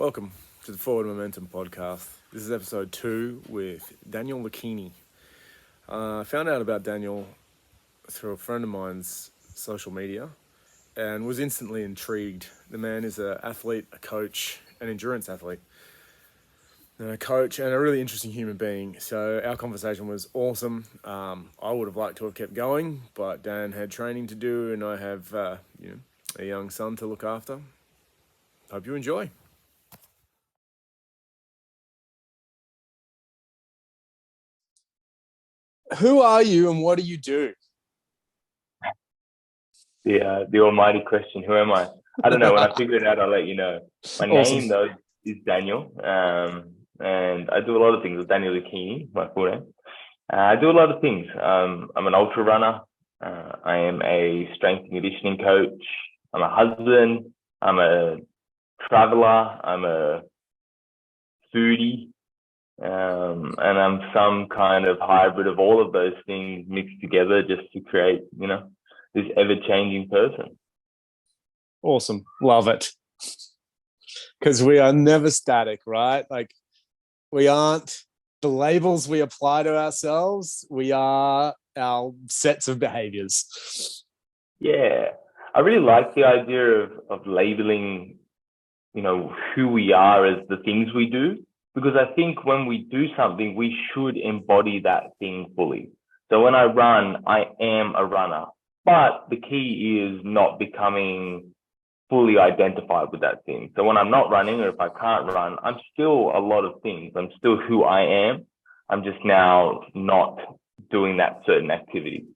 Welcome to the Forward Momentum podcast. This is episode 2 with Daniel Lucini. I found out about Daniel through a friend of mine's social media and was instantly intrigued. The man is an athlete, a coach, an endurance athlete, and a coach, and a really interesting human being. So our conversation was awesome. I would have liked to have kept going, but Dan had training to do, and I have a young son to look after. Hope you enjoy. Who are you and what do you do? The almighty question, who am I? I don't know. When I figure it out, I'll let you know. My name, though, is Daniel, and I do a lot of things. It's Daniel Lucini, my full name. I do a lot of things. I'm an ultra runner. I am a strength and conditioning coach. I'm a husband. I'm a traveler. I'm a foodie. And I'm some kind of hybrid of all of those things mixed together just to create, this ever-changing person. Awesome. Love it. Because we are never static, right? Like, we aren't the labels we apply to ourselves. We are our sets of behaviors. Yeah. I really like the idea of labeling, who we are as the things we do. Because I think when we do something, we should embody that thing fully. So when I run, I am a runner. But the key is not becoming fully identified with that thing. So when I'm not running, or if I can't run, I'm still a lot of things. I'm still who I am. I'm just now not doing that certain activity.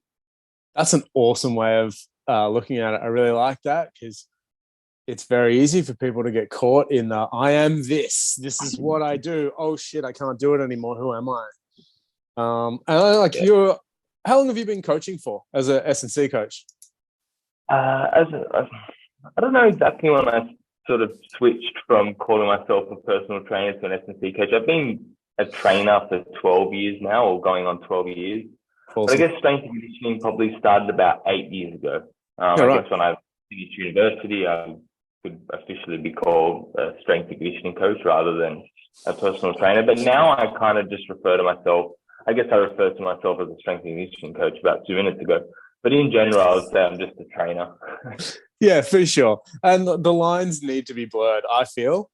That's an awesome way of looking at it. I really like that because it's very easy for people to get caught in the, I am this. This is what I do. Oh, shit, I can't do it anymore. Who am I? How long have you been coaching for as a S&C coach? I don't know exactly when I sort of switched from calling myself a personal trainer to an S&C coach. I've been a trainer for 12 years now, or going on 12 years. Awesome. But I guess strength and conditioning probably started about 8 years ago. I guess when I finished university, I could officially be called a strength and conditioning coach rather than a personal trainer. But now I kind of just refer to myself, I referred to myself as a strength and conditioning coach about 2 minutes ago. But in general, I would say I'm just a trainer. Yeah, for sure. And the lines need to be blurred, I feel.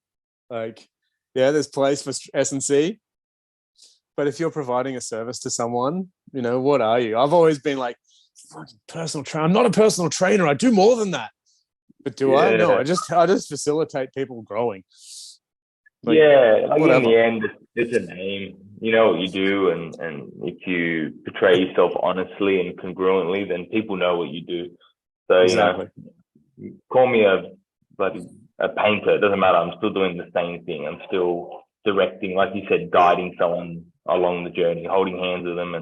There's place for S&C. But if you're providing a service to someone, what are you? I've always been like, fucking personal trainer. I'm not a personal trainer. I do more than that. But I? No, I just facilitate people growing. In the end, it's a name. You know what you do, and if you portray yourself honestly and congruently, then people know what you do. So, exactly. Call me a painter. It doesn't matter. I'm still doing the same thing. I'm still directing, like you said, guiding someone along the journey, holding hands with them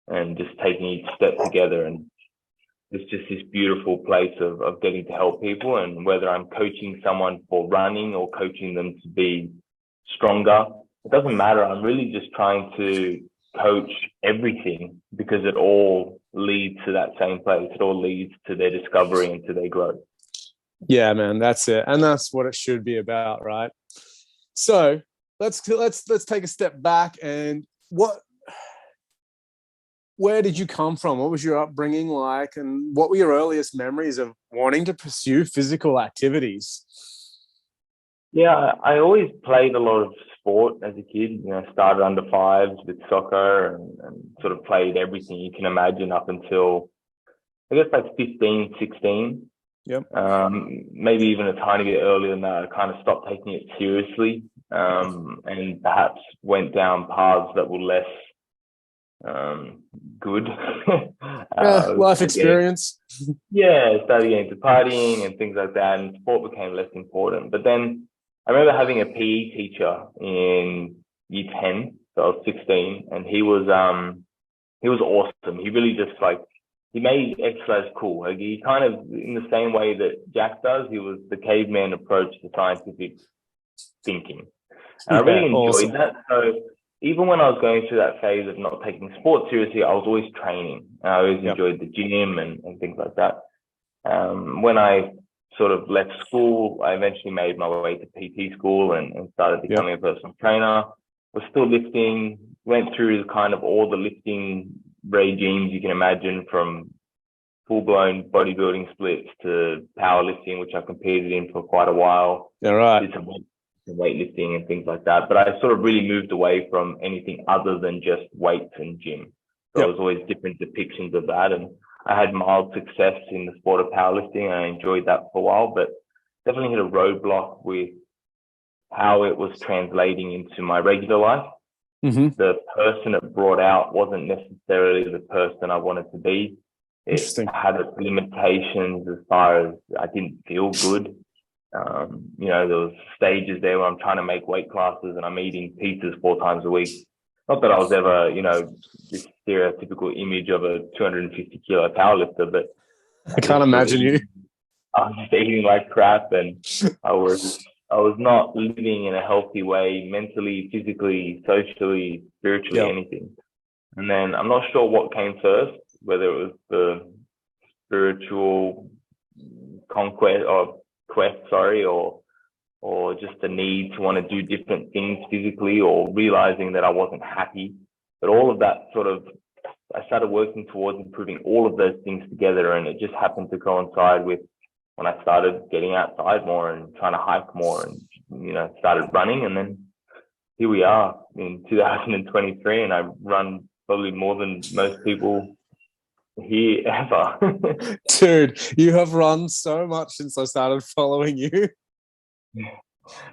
and just taking each step together. And it's just this beautiful place of getting to help people. And whether I'm coaching someone for running or coaching them to be stronger, it doesn't matter. I'm really just trying to coach everything because it all leads to that same place. It all leads to their discovery and to their growth. Yeah, man, that's it. And that's what it should be about, right? So let's take a step back and where did you come from? What was your upbringing like? And what were your earliest memories of wanting to pursue physical activities? Yeah, I always played a lot of sport as a kid. Started under fives with soccer and sort of played everything you can imagine up until, I guess, 15, 16. Yep. Maybe even a tiny bit earlier than that. I kind of stopped taking it seriously and perhaps went down paths that were less good. Life experience. Started getting into partying and things like that, and sport became less important. But then I remember having a PE teacher in year 10, so I was 16, and he was awesome. He really just he made exercise cool. He kind of, in the same way that Jack does, he was the caveman approach to scientific thinking. And I really enjoyed that. So even when I was going through that phase of not taking sports seriously, I was always training. I always enjoyed the gym and things like that. When I sort of left school, I eventually made my way to PT school and started becoming a personal trainer. Was still lifting, went through kind of all the lifting regimes you can imagine, from full-blown bodybuilding splits to powerlifting, which I competed in for quite a while. Yeah, right. Did some weightlifting and things like that. But I sort of really moved away from anything other than just weights and gym. So it was always different depictions of that. And I had mild success in the sport of powerlifting, and I enjoyed that for a while, but definitely hit a roadblock with how it was translating into my regular life. Mm-hmm. The person it brought out wasn't necessarily the person I wanted to be. It had its limitations as far as I didn't feel good. There was stages there where I'm trying to make weight classes and I'm eating pizzas 4 times a week. Not that I was ever, this stereotypical image of a 250 kilo powerlifter, but I can't imagine you. I was just eating like crap, and I was not living in a healthy way, mentally, physically, socially, spiritually, anything. And then I'm not sure what came first, whether it was the spiritual quest, or just the need to want to do different things physically, or realizing that I wasn't happy. But all of that I started working towards improving all of those things together, and it just happened to coincide with when I started getting outside more and trying to hike more and, started running. And then here we are in 2023, and I run probably more than most people here ever. Dude, you have run so much since I started following you.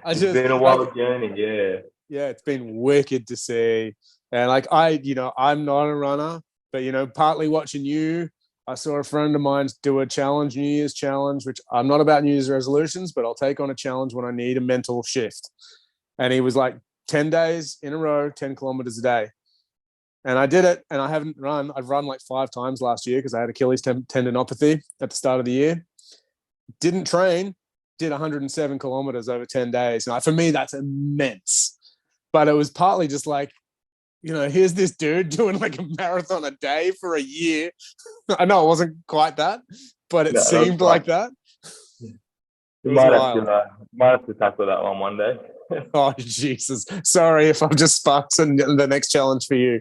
It's been a wild journey, yeah. Yeah, it's been wicked to see. And I'm not a runner, but, partly watching you, I saw a friend of mine do a challenge, New Year's challenge, which I'm not about New Year's resolutions, but I'll take on a challenge when I need a mental shift. And he was like 10 days in a row, 10 kilometers a day. And I did it, and I haven't run. I've run like 5 times last year because I had Achilles tendinopathy at the start of the year. Didn't train, did 107 kilometers over 10 days. And for me, that's immense. But it was partly just like, here's this dude doing like a marathon a day for a year. I know it wasn't quite that, but it seemed like that. You might have to tackle that one day. Oh, Jesus. Sorry if I've just sparked the next challenge for you.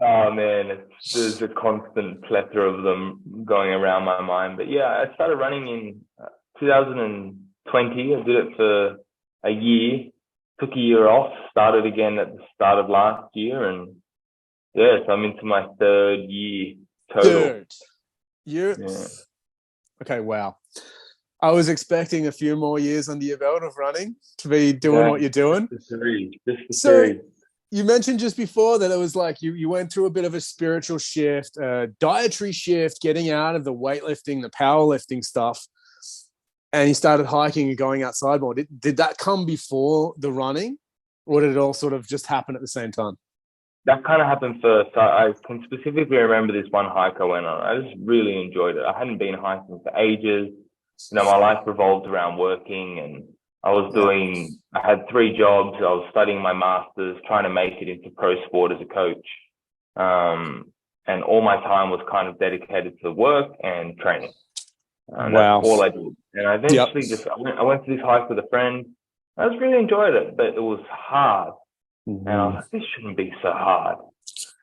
Oh, man, there's a constant plethora of them going around my mind. But yeah, I started running in 2020. I did it for a year, took a year off, started again at the start of last year. And yeah, so I'm into my 3rd year total. Dude, okay, wow. I was expecting a few more years under your belt of running to be doing what you're doing. Just the three. You mentioned just before that it was like you went through a bit of a spiritual shift, a dietary shift, getting out of the weightlifting, the powerlifting stuff, and you started hiking and going outside more. Did that come before the running, or did it all sort of just happen at the same time? That kind of happened first. I can specifically remember this one hike I went on. I just really enjoyed it. I hadn't been hiking for ages. My life revolved around working, and I had 3 jobs. I was studying my master's, trying to make it into pro sport as a coach. And all my time was kind of dedicated to work and training. And that's all I did. And I eventually I went to this hike with a friend. I just really enjoyed it, but it was hard. Mm-hmm. And I was like, this shouldn't be so hard.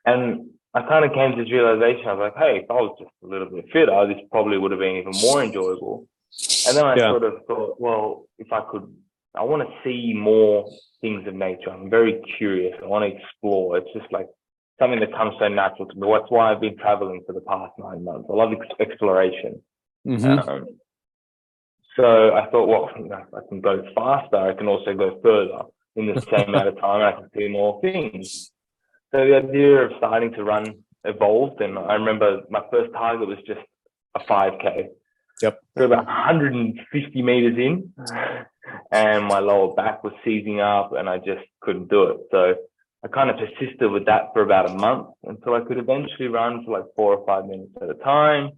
And I kind of came to this realization. I was like, hey, if I was just a little bit fitter, this probably would have been even more enjoyable. And then I sort of thought, well, I want to see more things of nature. I'm very curious. I want to explore. It's just like something that comes so natural to me. That's why I've been traveling for the past 9 months. I love exploration. Mm-hmm. So I thought, well, I can go faster. I can also go further in the same amount of time. I can see more things. So the idea of starting to run evolved. And I remember my first target was just a 5K. Yep. So about 150 meters in, and my lower back was seizing up, and I just couldn't do it. So I kind of persisted with that for about a month until I could eventually run for like 4 or 5 minutes at a time.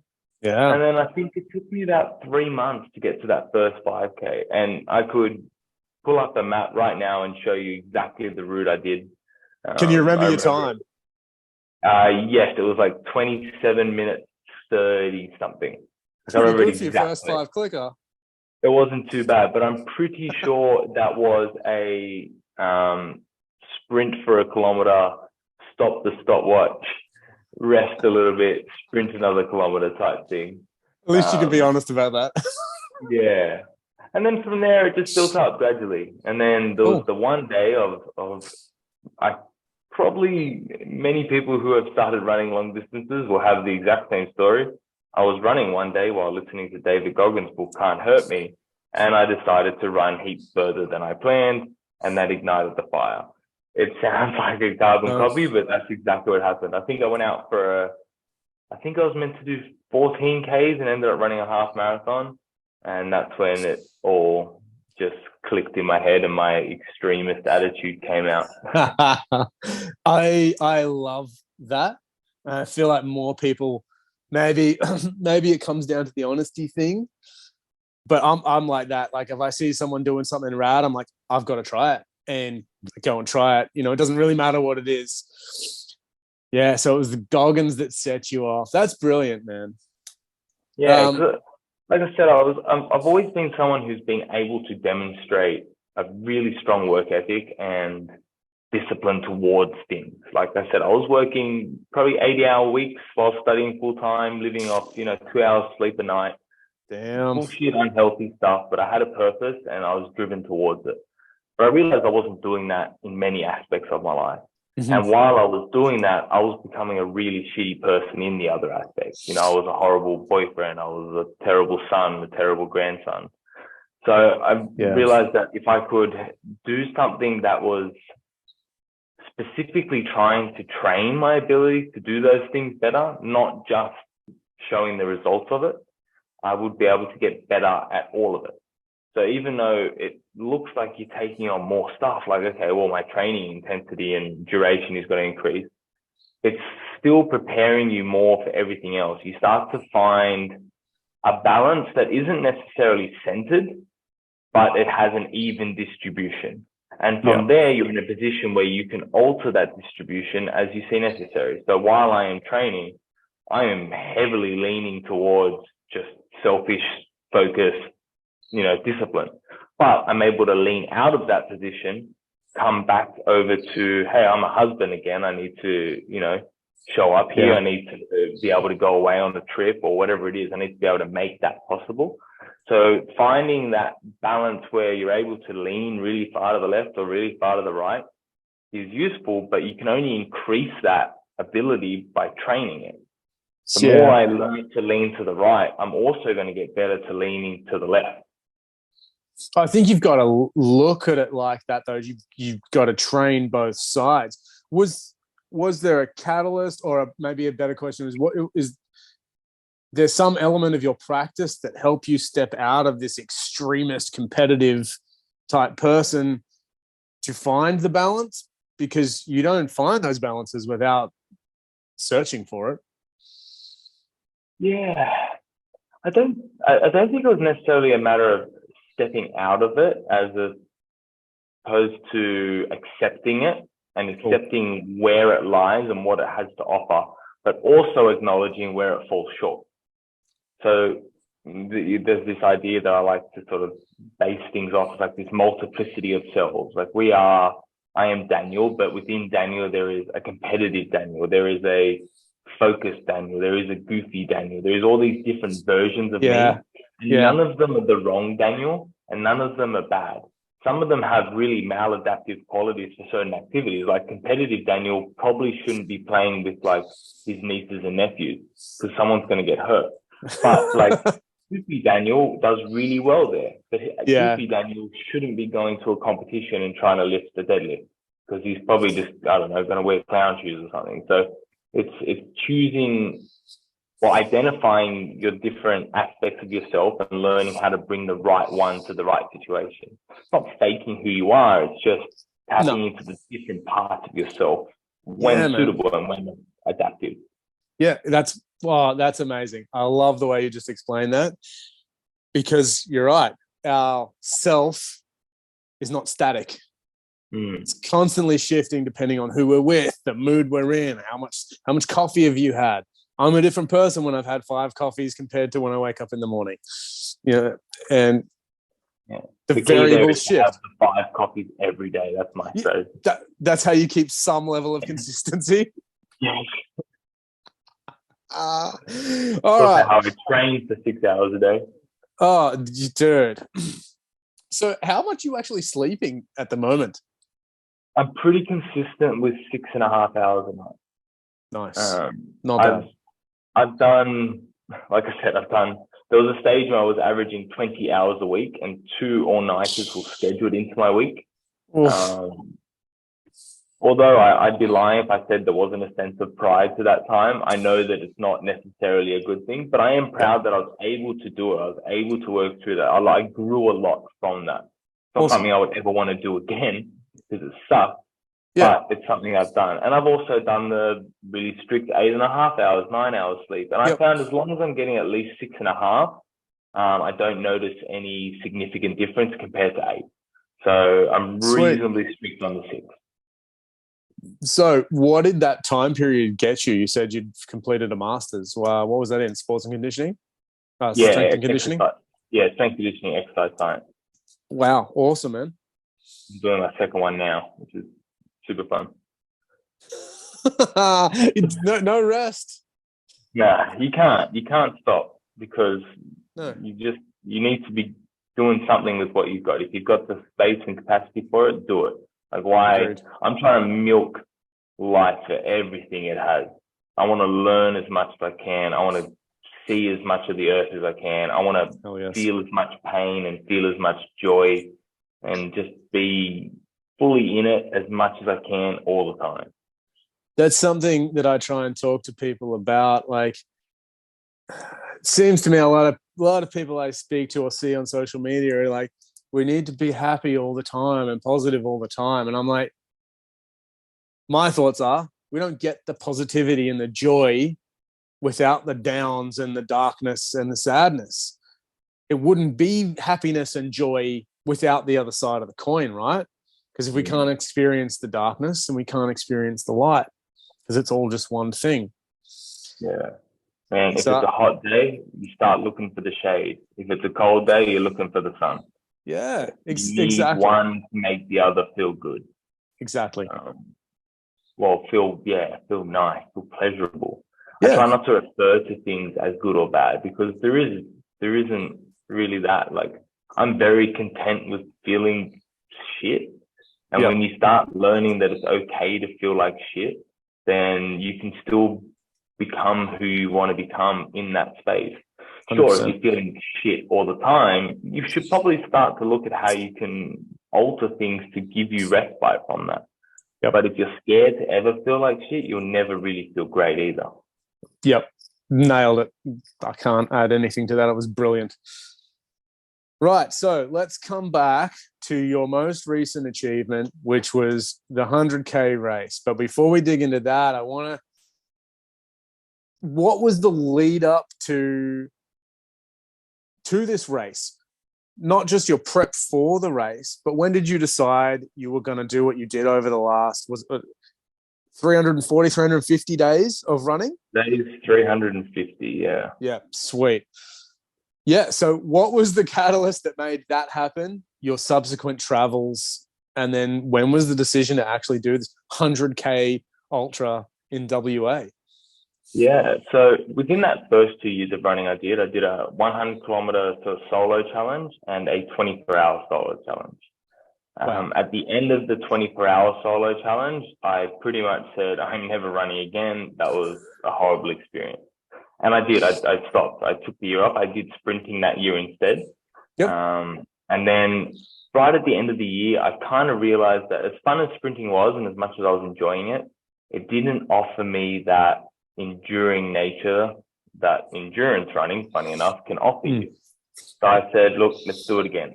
Yeah. And then I think it took me about 3 months to get to that first 5K. And I could pull up the map right now and show you exactly the route I did. Can you remember your time? Yes, it was like 27 minutes, 30 something. Pretty good for your first 5 clicker. It wasn't too bad, but I'm pretty sure that was a sprint for a kilometer, stop the stopwatch, rest a little bit, sprint another kilometer type thing. At least you can be honest about that. Yeah. And then from there, it just built up gradually. And then there was the one day of I probably many people who have started running long distances will have the exact same story. I was running one day while listening to David Goggins' book, Can't Hurt Me. And I decided to run heaps further than I planned. And that ignited the fire. It sounds like a carbon copy, but that's exactly what happened. I think I went out I think I was meant to do 14 Ks and ended up running a half marathon. And that's when it all just clicked in my head and my extremist attitude came out. I love that. I feel like more people, maybe it comes down to the honesty thing, but I'm like that. Like if I see someone doing something rad, I'm like, I've got to try it, and go and try it. It doesn't really matter what it is. Yeah, so it was the Goggins that set you off. That's brilliant, man. Yeah, like I said, I've always been someone who's been able to demonstrate a really strong work ethic and discipline towards things. Like I said, I was working probably 80-hour weeks while studying full time, living off 2 hours sleep a night. Damn. Bullshit, unhealthy stuff, but I had a purpose and I was driven towards it. But I realized I wasn't doing that in many aspects of my life. Mm-hmm. And while I was doing that, I was becoming a really shitty person in the other aspects. I was a horrible boyfriend. I was a terrible son, a terrible grandson. So I realized that if I could do something that was specifically trying to train my ability to do those things better, not just showing the results of it, I would be able to get better at all of it. So even though it looks like you're taking on more stuff, like, okay, well, my training intensity and duration is going to increase, it's still preparing you more for everything else. You start to find a balance that isn't necessarily centered, but it has an even distribution. And from there, you're in a position where you can alter that distribution as you see necessary. So while I am training, I am heavily leaning towards just selfish focus, discipline. But I'm able to lean out of that position, come back over to, hey, I'm a husband again. I need to, show up here. I need to be able to go away on a trip or whatever it is. I need to be able to make that possible. So finding that balance where you're able to lean really far to the left or really far to the right is useful, but you can only increase that ability by training it. The more I learn to lean to the right, I'm also going to get better to leaning to the left. I think you've got to look at it like that, though. You've got to train both sides. Was there a catalyst, or maybe a better question is there some element of your practice that helped you step out of this extremist competitive type person to find the balance? Because you don't find those balances without searching for it. Yeah, I don't think it was necessarily a matter of stepping out of it as opposed to accepting it and accepting where it lies and what it has to offer, but also acknowledging where it falls short. So there's this idea that I like to sort of base things off, like this multiplicity of selves. Like I am Daniel, but within Daniel, there is a competitive Daniel. There is a focused Daniel. There is a goofy Daniel. There is all these different versions of me. None of them are the wrong Daniel, and none of them are bad. Some of them have really maladaptive qualities for certain activities. Like competitive Daniel probably shouldn't be playing with like his nieces and nephews because someone's going to get hurt. But like goofy Daniel does really well there. But goofy Daniel shouldn't be going to a competition and trying to lift the deadlift because he's probably just, I don't know, going to wear clown shoes or something. So it's choosing or identifying your different aspects of yourself and learning how to bring the right one to the right situation. It's not faking who you are. It's just tapping into the different parts of yourself when suitable and when adaptive. Yeah, that's amazing. I love the way you just explained that, because you're right. Our self is not static. It's constantly shifting depending on who we're with, the mood we're in, how much coffee have you had. I'm a different person when I've had 5 coffees compared to when I wake up in the morning. And Yeah. The The key there variable is to have shift. the 5 coffees every day. That's my strategy. That's how you keep some level of consistency. Yeah. All Also right. how I train for 6 hours a day. Oh, dude. So how much are you actually sleeping at the moment? I'm pretty consistent with 6.5 hours a night. Nice. Not bad. I've done, like I said, there was a stage where I was averaging 20 hours a week and 2 all-nighters were scheduled into my week. Although I'd be lying if I said there wasn't a sense of pride to that time. I know that it's not necessarily a good thing, but I am proud that I was able to do it. I was able to work through that. I grew a lot from that. It's not something I would ever want to do again because it sucks, but it's something I've done. And I've also done the really strict 8.5 hours, 9 hours sleep. And I found as long as I'm getting at least 6.5, I don't notice any significant difference compared to 8. So I'm reasonably strict on the 6. So what did that time period get you? You said you'd completed a master's. What was that in? Sports and conditioning? Strength and conditioning? Strength and conditioning, exercise science. Wow, awesome, man. I'm doing my second one now, which is super fun. No rest. Nah, you can't stop because you need to be doing something with what you've got. If you've got the space and capacity for it, do it. Like why? Agreed. I'm trying to milk life for everything it has. I want to learn as much as I can. I want to see as much of the earth as I can. I want to feel as much pain and feel as much joy and just be fully in it as much as I can all the time. That's something that I try and talk to people about. Like, it seems to me a lot of people I speak to or see on social media are like, we need to be happy all the time and positive all the time. And I'm like, my thoughts are, we don't get the positivity and the joy without the downs and the darkness and the sadness. It wouldn't be happiness and joy without the other side of the coin, right? Because if we can't experience the darkness, then we can't experience the light, because it's all just one thing. Yeah. And if it's a hot day, you start looking for the shade. If it's a cold day, you're looking for the sun. Yeah, you need one to make the other feel good. Exactly. Feel nice, feel pleasurable. I try not to refer to things as good or bad because there isn't really that. Like, I'm very content with feeling shit. And when you start learning that it's okay to feel like shit, then you can still become who you want to become in that space. 100%. Sure, if you're feeling shit all the time, you should probably start to look at how you can alter things to give you respite from that. Yep. But if you're scared to ever feel like shit, you'll never really feel great either. Yep. Nailed it. I can't add anything to that. It was brilliant. Right. So let's come back to your most recent achievement, which was the 100K race. But before we dig into that, what was the lead up to this race? Not just your prep for the race, but when did you decide you were going to do what you did over the last, was it 340, 350 days of running? That is 350, yeah. Yeah, sweet. Yeah, so what was the catalyst that made that happen? Your subsequent travels, and then when was the decision to actually do this 100K ultra in WA? Yeah, so within that first 2 years of running, I did a 100-kilometer solo challenge and a 24-hour solo challenge. Wow. At the end of the 24-hour solo challenge, I pretty much said, I'm never running again. That was a horrible experience. And I did. I stopped. I took the year off. I did sprinting that year instead. Yep. And then right at the end of the year, I kind of realized that as fun as sprinting was and as much as I was enjoying it, it didn't offer me that enduring nature that endurance running, funny enough, can offer you. So I said, look, let's do it again.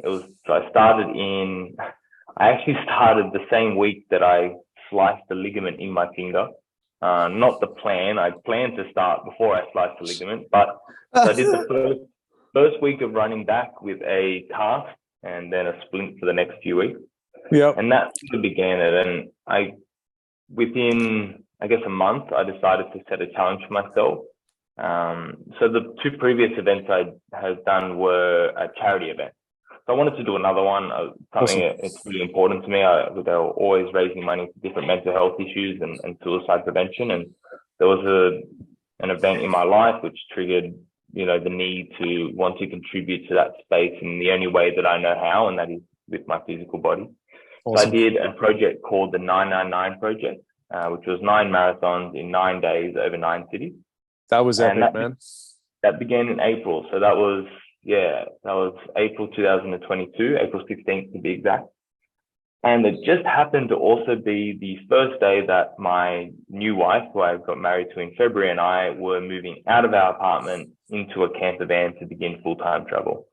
I actually started the same week that I sliced the ligament in my finger. Not the plan. I planned to start before I sliced the ligament, but I did the first week of running back with a cast and then a splint for the next few weeks. Yeah. And that began it. And within, I guess, a month, I decided to set a challenge for myself. So the 2 previous events I had done were a charity event. So I wanted to do another one, something it's really important to me. They were always raising money for different mental health issues and suicide prevention. And there was an event in my life which triggered, the need to want to contribute to that space in the only way that I know how, and that is with my physical body. Awesome. So I did a project called the 999 Project, which was 9 marathons in 9 days over 9 cities. That was epic, man. That began in April. So that was April 2022, April 16th to be exact. And it just happened to also be the first day that my new wife, who I got married to in February, and I were moving out of our apartment into a camper van to begin full-time travel.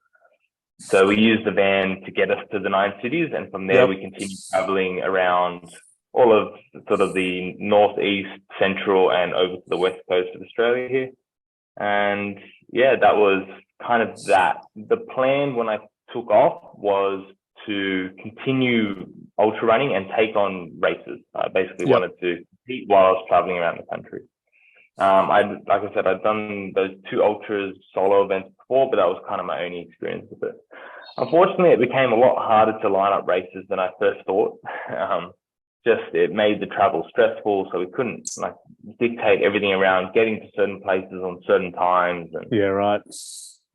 So we used the van to get us to the 9 cities, and from there we continued traveling around all of sort of the northeast, central, and over to the west coast of Australia here. And that was kind of that. The plan when I took off was to continue ultra running and take on races. I basically wanted to compete while I was traveling around the country. Like I said, I'd done those 2 ultras solo events before, but that was kind of my only experience with it. Unfortunately, it became a lot harder to line up races than I first thought. It made the travel stressful, so we couldn't dictate everything around getting to certain places on certain times. And right.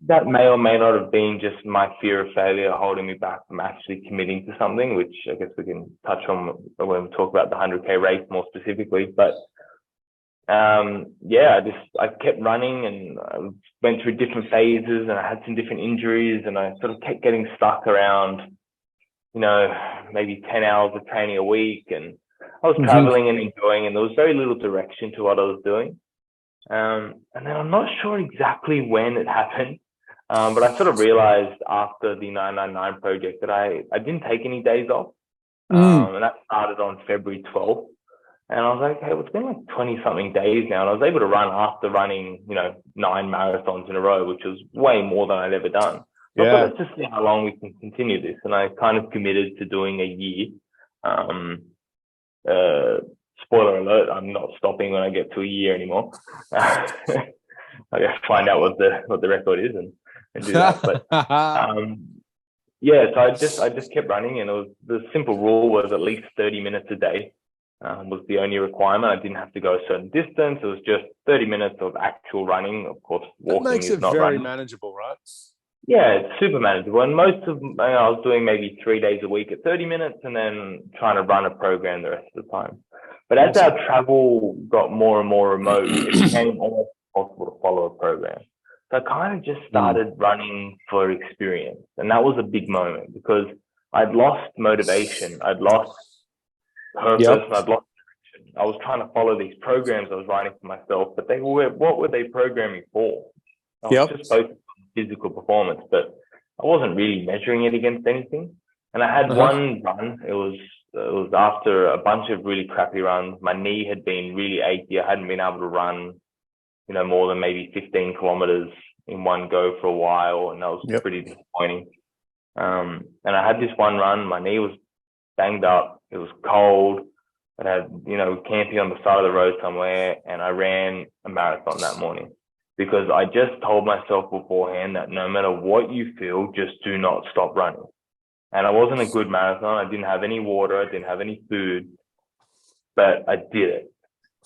That may or may not have been just my fear of failure holding me back from actually committing to something, which I guess we can touch on when we talk about the 100K race more specifically. But I kept running, and I went through different phases, and I had some different injuries, and I sort of kept getting stuck around, maybe 10 hours of training a week, and I was traveling and enjoying, and there was very little direction to what I was doing. And then I'm not sure exactly when it happened, but I sort of realized after the 999 Project that I didn't take any days off, and that started on February 12th. And I was like, okay, well, it's been like 20 something days now. And I was able to run after running, 9 marathons in a row, which was way more than I'd ever done. So I thought, let's just see how long we can continue this. And I kind of committed to doing a year. Spoiler alert, I'm not stopping when I get to a year anymore. I guess find out what the record is and do that. But so I just kept running, and the simple rule was at least 30 minutes a day. Was the only requirement. I didn't have to go a certain distance. It was just 30 minutes of actual running. Of course, walking that makes is it not very running. manageable, right? Yeah, it's super manageable. And most of I was doing maybe 3 days a week at 30 minutes, and then trying to run a program the rest of the time. But as our travel got more and more remote, it became almost impossible to follow a program. So I kind of just started running for experience, and that was a big moment because I'd lost motivation. I'd lost purpose, and I'd lost direction. I was trying to follow these programs I was writing for myself, but what were they programming for? I was just focused on physical performance, but I wasn't really measuring it against anything. And I had one run. It was after a bunch of really crappy runs. My knee had been really achy. I hadn't been able to run, more than maybe 15 kilometers in one go for a while, and that was pretty disappointing. And I had this one run. My knee was banged up. It was cold. I had, camping on the side of the road somewhere, and I ran a marathon that morning because I just told myself beforehand that no matter what you feel, just do not stop running. And I wasn't a good marathon. I didn't have any water. I didn't have any food, but I did it.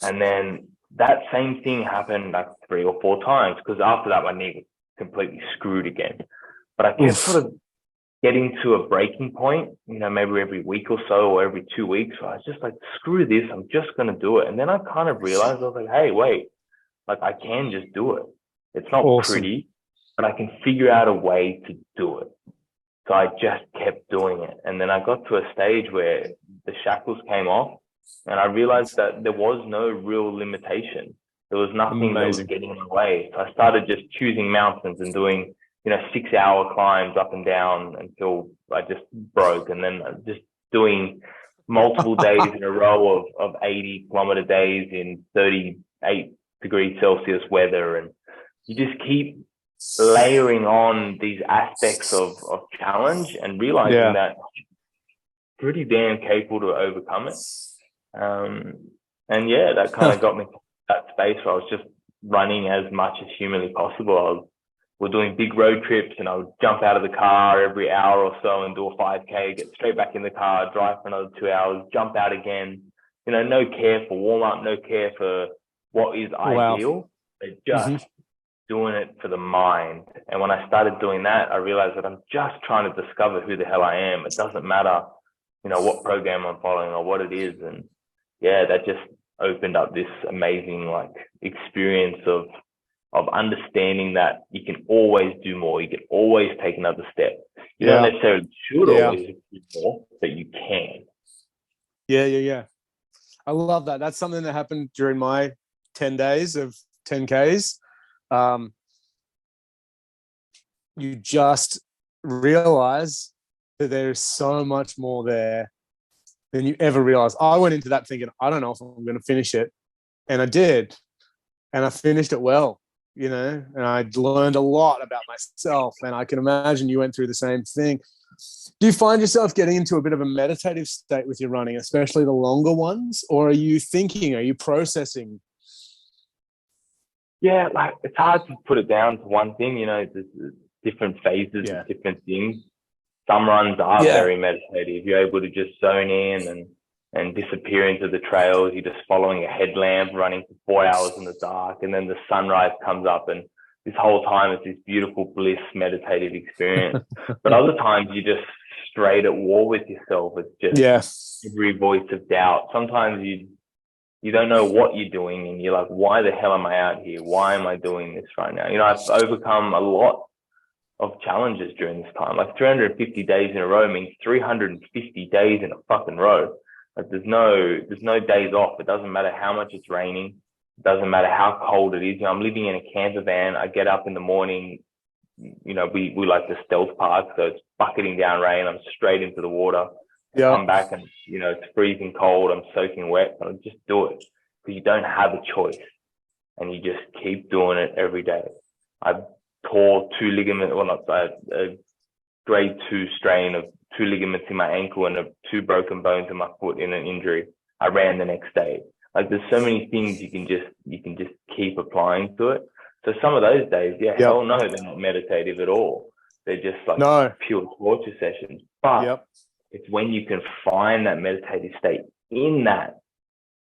And then that same thing happened like 3 or 4 times because after that, my knee was completely screwed again. But I kept sort of getting to a breaking point, maybe every week or so or every 2 weeks. So I was just like, screw this. I'm just going to do it. And then I kind of realized, I was like, hey, wait, like I can just do it. It's not pretty, but I can figure out a way to do it. So I just kept doing it. And then I got to a stage where the shackles came off and I realized that there was no real limitation. There was nothing that was getting in the way. So I started just choosing mountains and doing, 6-hour climbs up and down until I just broke. And then just doing multiple days in a row of 80-kilometer days in 38 degrees Celsius weather. And you just keep layering on these aspects of challenge and realizing that pretty damn capable to overcome it. That kind of got me to that space where I was just running as much as humanly possible. I was we're doing big road trips, and I would jump out of the car every hour or so and do a 5K, get straight back in the car, drive for another 2 hours, jump out again. No care for warm up, no care for what is ideal, but just doing it for the mind. And when I started doing that, I realized that I'm just trying to discover who the hell I am. It doesn't matter, what program I'm following or what it is. And yeah, that just opened up this amazing experience of understanding that you can always do more. You can always take another step. You don't necessarily should always do more, but you can. Yeah. I love that. That's something that happened during my 10 days of 10Ks. You just realize that there's so much more there than you ever realize. I went into that thinking, I don't know if I'm going to finish it. And I did. And I finished it well, and I learned a lot about myself. And I can imagine you went through the same thing. Do you find yourself getting into a bit of a meditative state with your running, especially the longer ones? Or are you processing? Yeah, it's hard to put it down to one thing. There's different phases of different things. Some runs are very meditative. You're able to just zone in and disappear into the trails. You're just following a headlamp, running for 4 hours in the dark, and then the sunrise comes up, and this whole time it's this beautiful bliss meditative experience. But other times you're just straight at war with yourself. It's just every voice of doubt. Sometimes you don't know what you're doing, and you're like, why the hell am I out here? Why am I doing this right now? I've overcome a lot of challenges during this time. 350 days in a row means 350 days in a fucking row. There's no days off. It doesn't matter how much it's raining. It doesn't matter how cold it is. I'm living in a camper van. I get up in the morning. We like the stealth park, so it's bucketing down rain. I'm straight into the water. Come back and it's freezing cold. I'm soaking wet. I just do it because you don't have a choice, and you just keep doing it every day. I tore a grade 2 strain of 2 ligaments in my ankle and 2 broken bones in my foot in an injury. I ran the next day. There's so many things you can just keep applying to it. So some of those days, hell no, they're not meditative at all. They're just pure torture sessions. But it's when you can find that meditative state in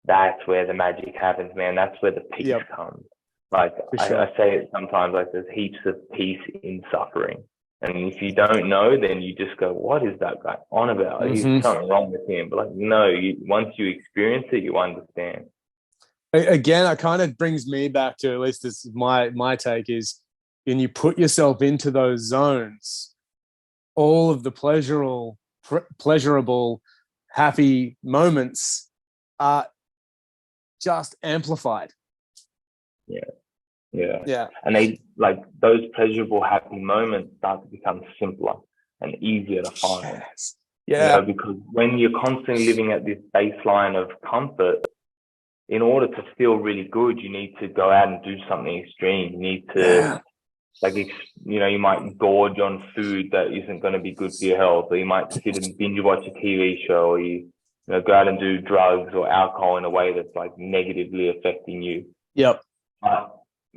that's where the magic happens, man. That's where the peace comes. I say it sometimes, there's heaps of peace in suffering. And if you don't know, then you just go, what is that guy on about? There's something wrong with him. But no, once you experience it, you understand. Again, it kind of brings me back to, at least this is my take, is when you put yourself into those zones, all of the pleasurable, happy moments are just amplified. Yeah. And they those pleasurable, happy moments start to become simpler and easier to find. Because when you're constantly living at this baseline of comfort, in order to feel really good, you need to go out and do something extreme. You need to, you might gorge on food that isn't going to be good for your health, or you might sit and binge watch a TV show, or you go out and do drugs or alcohol in a way that's negatively affecting you.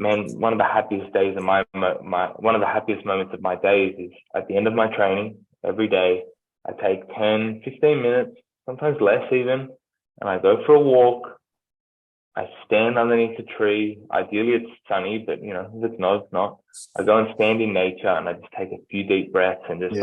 Man, one of the happiest days of one of the happiest moments of my days is at the end of my training. Every day, I take 10, 15 minutes, sometimes less even, and I go for a walk. I stand underneath a tree. Ideally, it's sunny, but if it's not, it's not. I go and stand in nature, and I just take a few deep breaths and just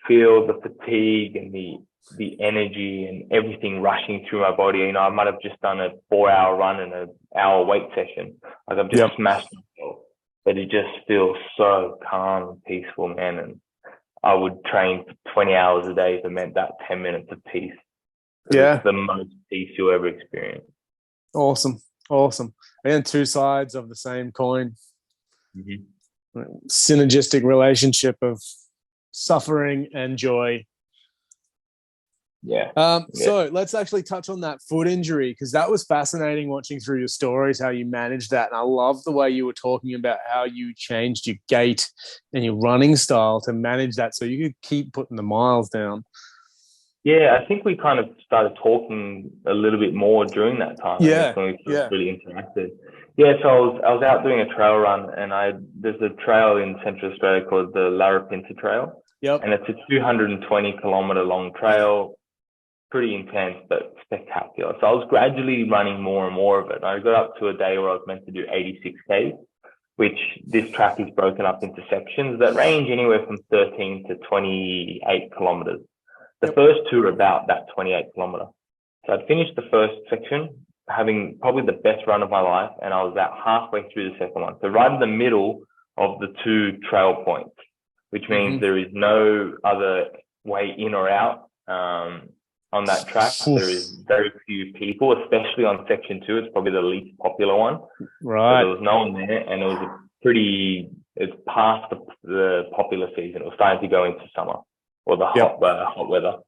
feel the fatigue and the energy and everything rushing through my body. I might have just done a 4-hour run and an hour weight session. I've just smashed myself, but it just feels so calm and peaceful, man. And I would train for 20 hours a day if it meant that 10 minutes of peace. It's the most peace you'll ever experience. Awesome. And 2 sides of the same coin. Synergistic relationship of suffering and joy. So let's actually touch on that foot injury, because that was fascinating watching through your stories, how you managed that. And I love the way you were talking about how you changed your gait and your running style to manage that so you could keep putting the miles down. Yeah, I think we kind of started talking a little bit more during that time. I guess Yeah, when we first yeah. really interacted. Yeah, so I was out doing a trail run, and there's a trail in Central Australia called the Larapinta Trail, Yep. and it's a 220-kilometer long trail, pretty intense but spectacular. So I was gradually running more and more of it. I got up to a day where I was meant to do 86 Ks, which this track is broken up into sections that range anywhere from 13 to 28 kilometers. The Yep. first two are about that 28 kilometer. So I'd finished the first section, having probably the best run of my life, and I was about halfway through the second one. So right in the middle of the two trail points, which means there is no other way in or out on that track. There is very few people, especially on section 2. It's probably the least popular one. Right. So there was no one there, and it's past the popular season. It was starting to go into summer, or the hot weather.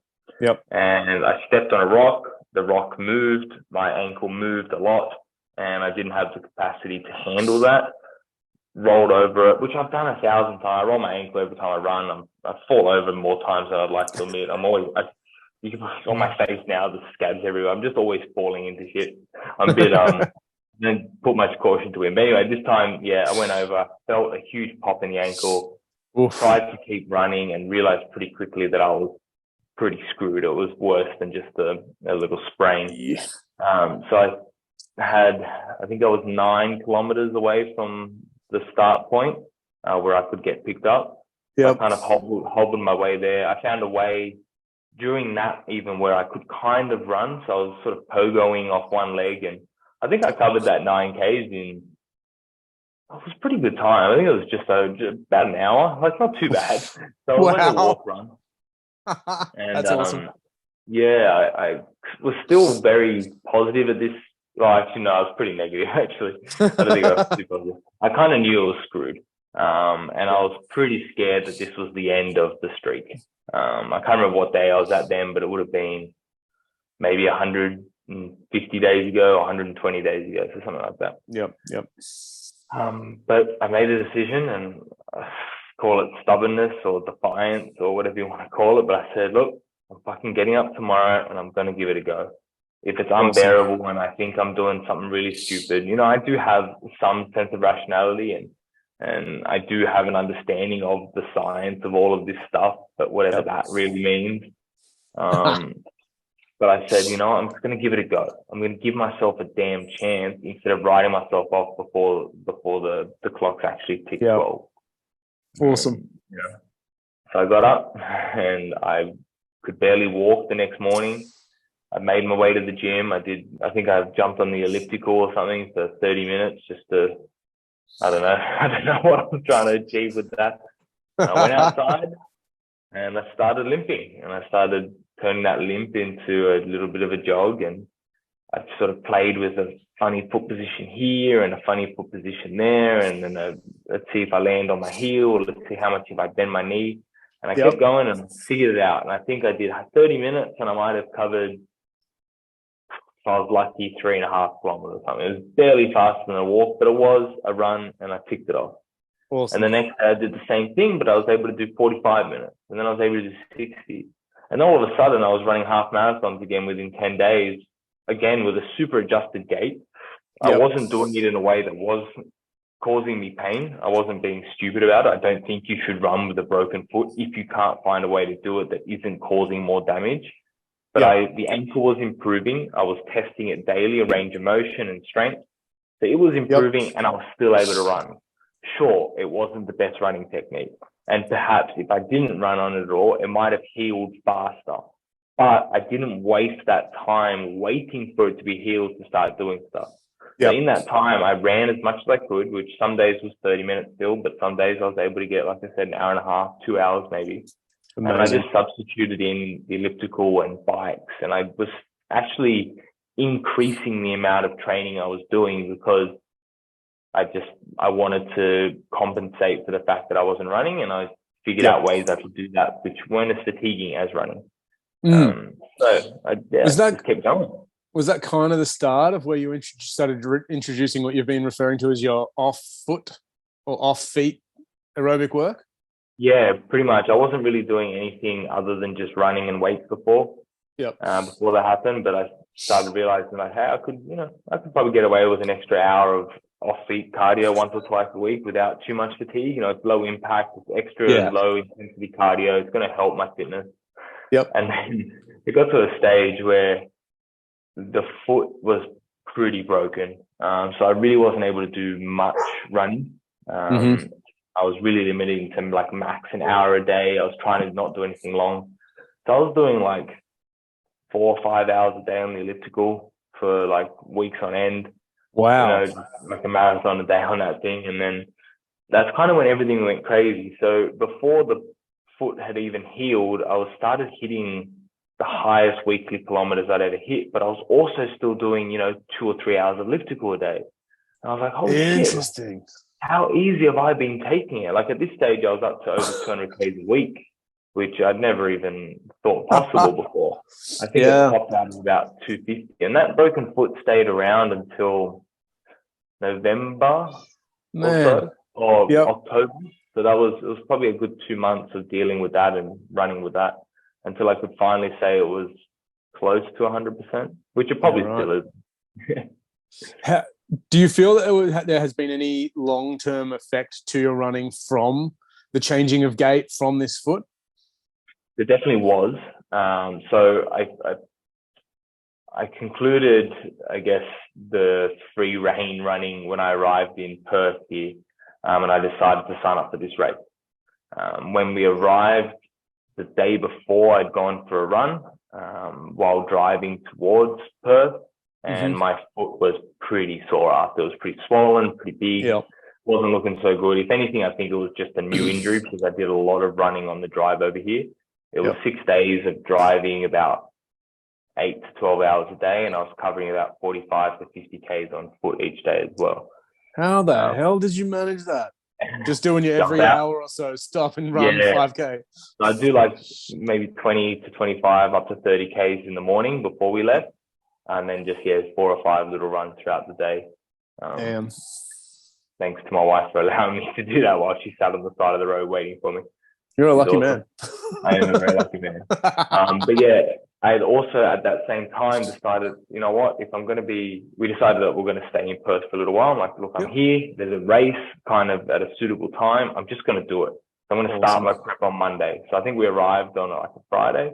Yep. And I stepped on a rock. The rock moved. My ankle moved a lot, and I didn't have the capacity to handle that. Rolled over it, which I've done 1,000 times. I roll my ankle every time I run. I fall over more times than I'd like to admit. You can put on my face now, the scabs everywhere. I'm just always falling into shit. I'm a bit didn't put much caution to him. But anyway, this time, yeah, I went over, felt a huge pop in the ankle, tried to keep running, and realized pretty quickly that I was pretty screwed. It was worse than just a little sprain. Yeah. So I think I was 9 kilometers away from the start point where I could get picked up. Yep. I kind of hobbled my way there. I found a way during that even where I could kind of run. So I was sort of pogoing off one leg, and I think I covered that 9 Ks it was a pretty good time. I think it was just about an hour. Like, not too bad. So it was like a walk run. And that's awesome. Yeah, I was still very positive at this. Well, actually, no, I was pretty negative, actually. I don't think I was too positive. I kind of knew it was screwed. And I was pretty scared that this was the end of the streak. I can't remember what day I was at then, but it would have been maybe 150 days ago, 120 days ago, so something like that. Yep. But I made a decision, and call it stubbornness or defiance or whatever you want to call it. But I said, look, I'm fucking getting up tomorrow, and I'm going to give it a go. If it's unbearable and I think I'm doing something really stupid, I do have some sense of rationality, and I do have an understanding of the science of all of this stuff, but whatever that really means. But I said, I'm just going to give it a go. I'm going to give myself a damn chance instead of writing myself off before the clocks actually tick 12. Awesome. So I got up, and I could barely walk the next morning. I made my way to the gym. I think I jumped on the elliptical or something for 30 minutes just to, I don't know what I was trying to achieve with that. And I went outside, and I started limping, and I started turning that limp into a little bit of a jog. And I sort of played with a funny foot position here and a funny foot position there. And then let's see if I land on my heel, or let's see how much if I bend my knee. And I kept going and figured it out. And I think I did 30 minutes, and I might have covered, if I was lucky, 3.5 kilometers or something. It was barely faster than a walk, but it was a run, and I ticked it off. Awesome. And the next day I did the same thing, but I was able to do 45 minutes. And then I was able to do 60. And all of a sudden I was running half marathons again within 10 days, again with a super adjusted gait. I wasn't doing it in a way that was causing me pain. I wasn't being stupid about it. I don't think you should run with a broken foot if you can't find a way to do it that isn't causing more damage. But the ankle was improving. I was testing it daily, a range of motion and strength. So it was improving, and I was still able to run. Sure, it wasn't the best running technique. And perhaps if I didn't run on it at all, it might have healed faster. But I didn't waste that time waiting for it to be healed to start doing stuff. So in that time, I ran as much as I could, which some days was 30 minutes still, but some days I was able to get, like I said, an hour and a half, 2 hours maybe. Amazing. And I just substituted in the elliptical and bikes. And I was actually increasing the amount of training I was doing because I wanted to compensate for the fact that I wasn't running, and I figured out ways I could do that, which weren't as fatiguing as running. So I just kept going. Was that kind of the start of where you started introducing what you've been referring to as your off-foot or off-feet aerobic work? Yeah, pretty much. I wasn't really doing anything other than just running and weights before. Yep. before that happened, but I started realizing like, hey, I could probably get away with an extra hour of off-beat cardio once or twice a week without too much fatigue. It's low impact, it's extra Yeah. low intensity cardio. It's going to help my fitness. Yep. And then it got to a stage where the foot was pretty broken. So I really wasn't able to do much running. I was really limiting to like max an hour a day. I was trying to not do anything long. So I was doing like 4 or 5 hours a day on the elliptical for like weeks on end. Wow. Like a marathon a day on that thing. And then that's kind of when everything went crazy. So before the foot had even healed, I was started hitting the highest weekly kilometers I'd ever hit, but I was also still doing, 2 or 3 hours of elliptical a day. And I was like, holy shit. Interesting. How easy have I been taking it? Like at this stage, I was up to over 200 Ks a week, which I'd never even thought possible before. I think it popped out of about 250. And that broken foot stayed around until November or October. So it was probably a good 2 months of dealing with that and running with that until I could finally say it was close to 100%, which it probably still is. Do you feel that there has been any long-term effect to your running from the changing of gait from this foot? There definitely was. So I concluded, I guess, the free rein running when I arrived in Perth here, and I decided to sign up for this race. When we arrived, the day before, I'd gone for a run while driving towards Perth, and my foot was pretty sore after. It was pretty swollen, pretty big. Yep. Wasn't looking so good. If anything, I think it was just a new injury because I did a lot of running on the drive over here. It was 6 days of driving about 8 to 12 hours a day, and I was covering about 45 to 50 Ks on foot each day as well. How the hell did you manage that? Just doing your every hour or so, stop and run 5K. So I do like maybe 20 to 25 up to 30 Ks in the morning before we left. And then just, 4 or 5 little runs throughout the day. Thanks to my wife for allowing me to do that while she sat on the side of the road waiting for me. You're a lucky man. I am a very lucky man. But yeah, I had also at that same time decided, you know what, we decided that we're going to stay in Perth for a little while. I'm like, look, I'm here. There's a race kind of at a suitable time. I'm just going to do it. So I'm going to start my prep on Monday. So I think we arrived on like a Friday.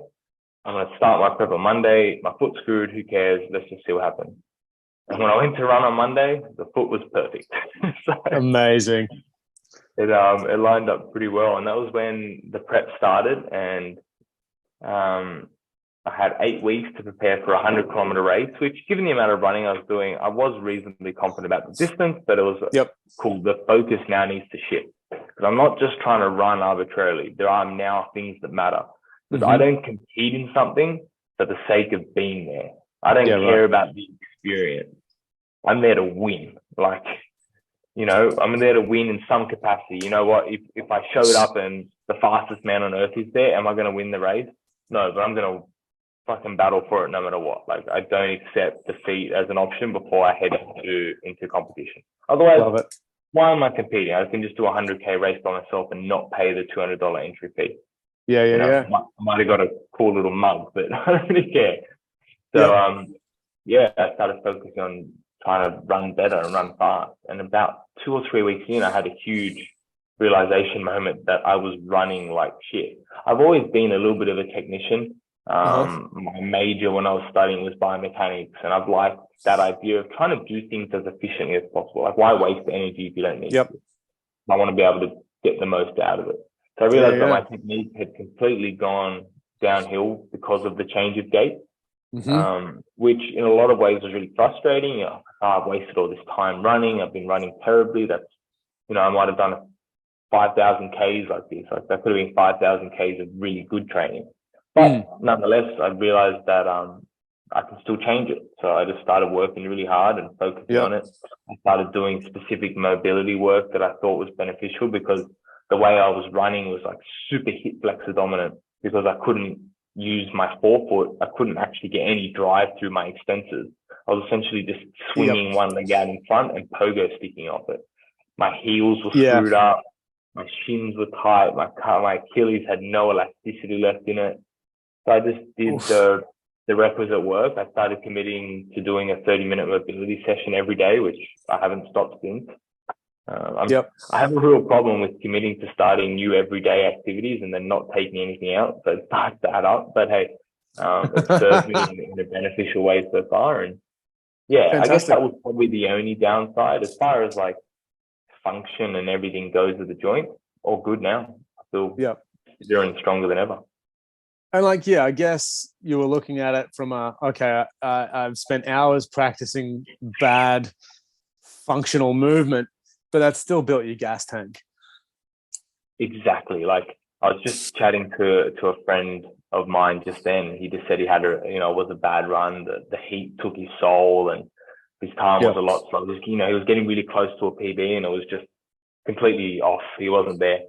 I'm going to start my prep on Monday. My foot's screwed. Who cares? Let's just see what happens. And when I went to run on Monday, the foot was perfect. So amazing. It lined up pretty well. And that was when the prep started. And I had 8 weeks to prepare for a 100-kilometer race, which, given the amount of running I was doing, I was reasonably confident about the distance, but it was cool. The focus now needs to shift because I'm not just trying to run arbitrarily. There are now things that matter. Because I don't compete in something for the sake of being there. I don't care about the experience. I'm there to win. Like, I'm there to win in some capacity. You know what? If I showed up and the fastest man on earth is there, am I going to win the race? No, but I'm going to fucking battle for it no matter what. Like, I don't accept defeat as an option before I head into competition. Otherwise, why am I competing? I can just do a 100K race by myself and not pay the $200 entry fee. I might have got a cool little mug, but I don't really care. So, I started focusing on trying to run better and run fast. And about 2 or 3 weeks in, I had a huge realization moment that I was running like shit. I've always been a little bit of a technician. My major when I was studying was biomechanics, and I've liked that idea of trying to do things as efficiently as possible. Like, why waste energy if you don't need to? I want to be able to get the most out of it. So I realized that my technique had completely gone downhill because of the change of gait, which in a lot of ways was really frustrating. I've wasted all this time running. I've been running terribly. That's, I might have done 5,000 Ks like this. Like, that could have been 5,000 Ks of really good training. But nonetheless, I realized that I can still change it. So I just started working really hard and focusing on it. I started doing specific mobility work that I thought was beneficial because the way I was running was like super hip flexor dominant because I couldn't use my forefoot. I couldn't actually get any drive through my extensors. I was essentially just swinging one leg out in front and pogo sticking off it. My heels were screwed up. My shins were tight. My Achilles had no elasticity left in it. So I just did the requisite work, I started committing to doing a 30-minute mobility session every day, which I haven't stopped since. I have a real problem with committing to starting new everyday activities and then not taking anything out. So it starts to add up. But hey, it served me in a beneficial way so far. And yeah, Fantastic. I guess that was probably the only downside as far as like function and everything goes with the joint. All good now. I feel fitter and stronger than ever. And like, yeah, I guess you were looking at it from I've spent hours practicing bad functional movement, but that's still built your gas tank. Exactly. Like I was just chatting to a friend of mine just then. He just said he had it was a bad run. The heat took his soul and his time was a lot slower. He was getting really close to a PB and it was just completely off. He wasn't there.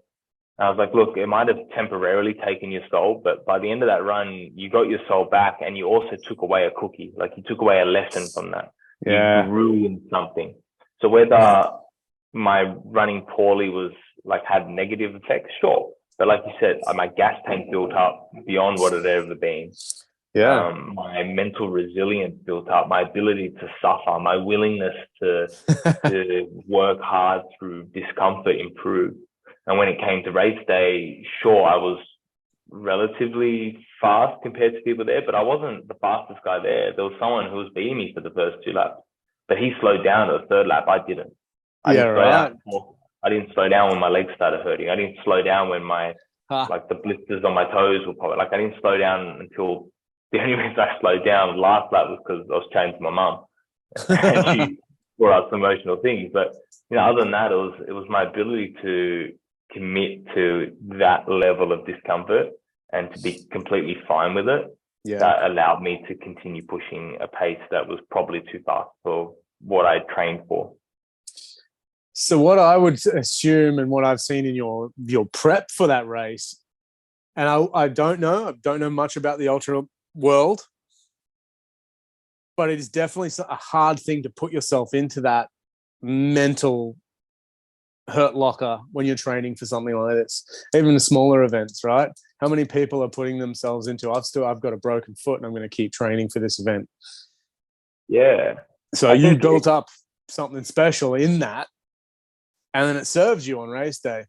And I was like, look, it might have temporarily taken your soul, but by the end of that run, you got your soul back and you also took away a cookie. Like you took away a lesson from that. Yeah. You grew in something. So whether my running poorly was like had negative effects, sure. But like you said, my gas tank built up beyond what it had ever been. Yeah. My mental resilience built up, my ability to suffer, my willingness to work hard through discomfort improved. And when it came to race day, sure, I was relatively fast compared to people there, but I wasn't the fastest guy there. There was someone who was beating me for the first 2 laps, but he slowed down at the 3rd lap. I didn't. I didn't slow down when my legs started hurting. I didn't slow down when like the blisters on my toes were popping. Like I didn't slow down until the only reason I slowed down last lap was because I was chatting to my mum and she brought up some emotional things. But other than that, it was my ability to commit to that level of discomfort and to be completely fine with it that allowed me to continue pushing a pace that was probably too fast for what I trained for. So what I would assume and what I've seen in your prep for that race, and I don't know much about the ultra world, but it is definitely a hard thing to put yourself into that mental hurt locker when you're training for something like this, even the smaller events, right? How many people are putting themselves into, I've got a broken foot and I'm going to keep training for this event. Yeah. So you built up something special in that, and then it serves you on race day.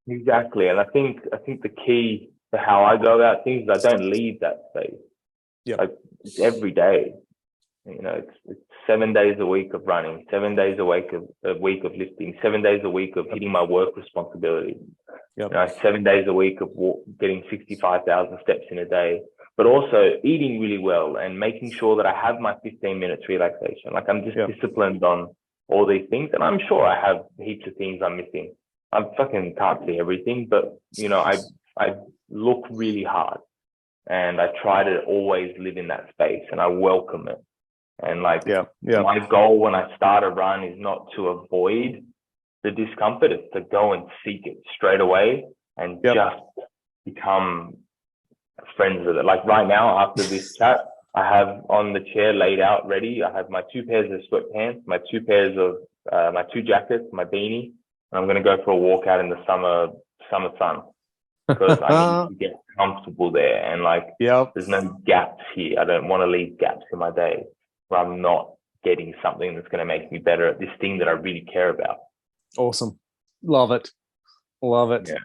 Exactly. And I think the key to how I go about things is I don't leave that space. Like it's every day. It's 7 days a week of running, 7 days a week of lifting, 7 days a week of hitting my work responsibilities. 7 days a week of getting 65,000 steps in a day, but also eating really well and making sure that I have my 15 minutes relaxation. Like I'm just disciplined on all these things. And I'm sure I have heaps of things I'm missing. I fucking can't see everything, but I look really hard and I try to always live in that space and I welcome it. And my goal when I start a run is not to avoid the discomfort, it's to go and seek it straight away and just become friends with it. Like right now, after this chat, I have on the chair laid out ready. I have my 2 pairs of sweatpants, my 2 pairs of my 2 jackets, my beanie, and I'm going to go for a walk out in the summer sun because I need to get comfortable there. And there's no gaps here. I don't want to leave gaps in my day where I'm not getting something that's going to make me better at this thing that I really care about. Awesome. Love it. Yeah.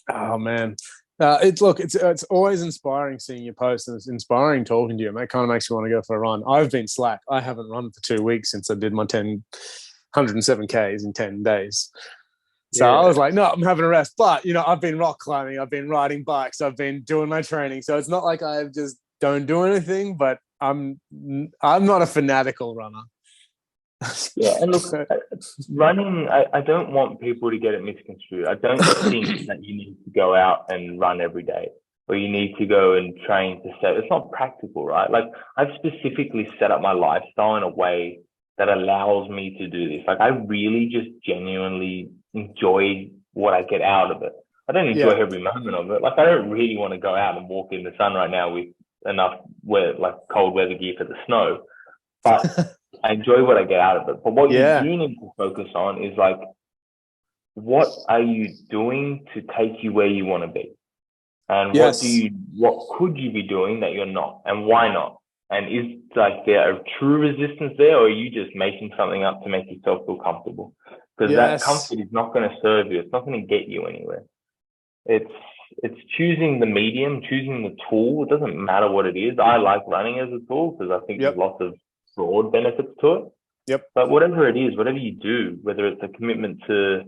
Oh man. It's always inspiring seeing your posts, and it's inspiring talking to you. It kind of makes me want to go for a run. I've been slack. I haven't run for 2 weeks since I did my 107 Ks in 10 days. So I was like, no, I'm having a rest. But, I've been rock climbing. I've been riding bikes. I've been doing my training. So it's not like I just don't do anything, but I'm not a fanatical runner. And look, running, I don't want people to get it misconstrued. I don't think that you need to go out and run every day or you need to go and train to set. It's not practical, right? Like I've specifically set up my lifestyle in a way that allows me to do this. Like I really just genuinely enjoy what I get out of it. I don't enjoy every moment of it. Like I don't really want to go out and walk in the sun right now with enough cold weather gear for the snow, but I enjoy what I get out of it. But what you do need to focus on is what are you doing to take you where you want to be? And Yes. what could you be doing that you're not, and why not? And is like there a true resistance there, or are you just making something up to make yourself feel comfortable? Because that Yes. comfort is not going to serve you. It's not going to get you anywhere. It's it's choosing the medium, choosing the tool. It doesn't matter what it is. I like running as a tool because I think there's Yep. lots of broad benefits to it. Yep. But whatever it is, whatever you do, whether it's a commitment to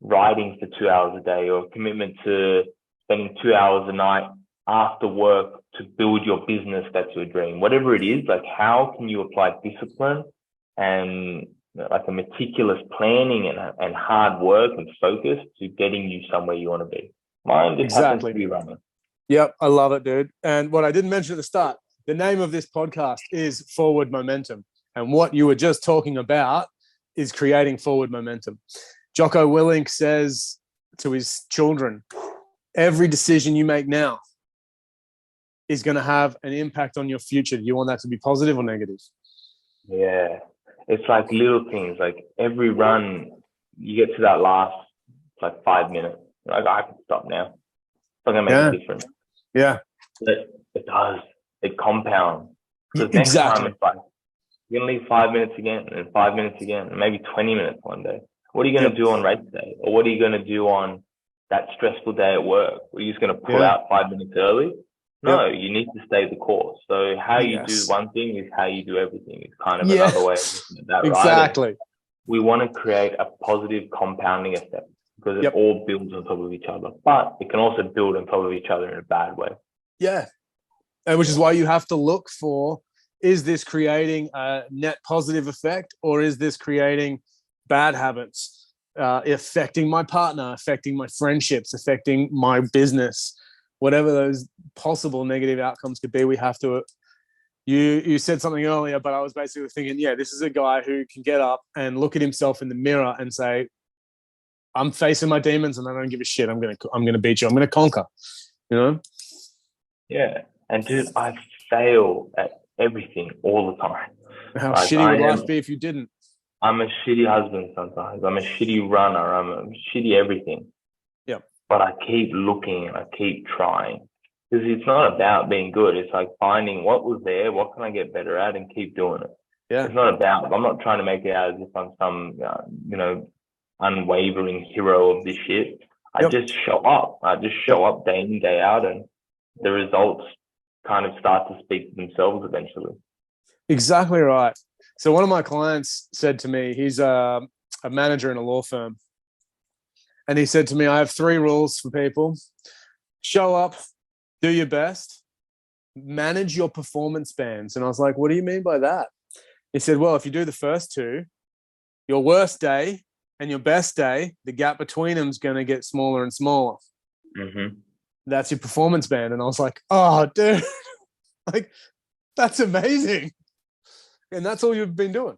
writing for 2 hours a day or a commitment to spending 2 hours a night after work to build your business, that's your dream. Whatever it is, like how can you apply discipline and like a meticulous planning and hard work and focus to getting you somewhere you want to be? Mine just happens to Exactly. be running. Yep. I love it, dude. And what I didn't mention at the start, the name of this podcast is Forward Momentum. And what you were just talking about is creating forward momentum. Jocko Willink says to his children, every decision you make now is going to have an impact on your future. Do you want that to be positive or negative? Yeah. It's like little things, like every run, you get to that last like 5 minutes. Like I can stop now. It's not gonna make a difference. Yeah. But it does. It compounds. Because next time Exactly. it's like you're gonna leave 5 minutes again and 5 minutes again, and maybe 20 minutes one day. What are you gonna do on race day? Or what are you gonna do on that stressful day at work? Are you just gonna pull out 5 minutes early? No, you need to stay the course. So how you do one thing is how you do everything. It's kind of another way of looking at that, exactly. right? And we want to create a positive compounding effect because it all builds on top of each other, but it can also build on top of each other in a bad way. Yeah. And which is why you have to look for, is this creating a net positive effect or is this creating bad habits, affecting my partner, affecting my friendships, affecting my business, whatever those possible negative outcomes could be. We have to, you said something earlier, but I was basically thinking, yeah, this is a guy who can get up and look at himself in the mirror and say, I'm facing my demons and I don't give a shit. I'm gonna beat you. I'm gonna conquer. You know? Yeah. And dude, I fail at everything all the time. How shitty would life be if you didn't? I'm a shitty husband sometimes. I'm a shitty runner. I'm a shitty everything. Yep. But I keep looking and I keep trying. Because it's not about being good. It's like finding what was there, what can I get better at, and keep doing it. Yeah. It's not about, I'm not trying to make it out as if I'm some, unwavering hero of this shit. I just show up. I just show up day in, day out, and the results kind of start to speak for themselves eventually. Exactly right. So one of my clients said to me, he's a manager in a law firm. And he said to me, I have 3 rules for people. Show up, do your best, manage your performance bands. And I was like, what do you mean by that? He said, well, if you do the first 2, your worst day and your best day, the gap between them is going to get smaller and smaller. Mm-hmm. That's your performance band. And I was like, oh, dude, like, that's amazing. And that's all you've been doing.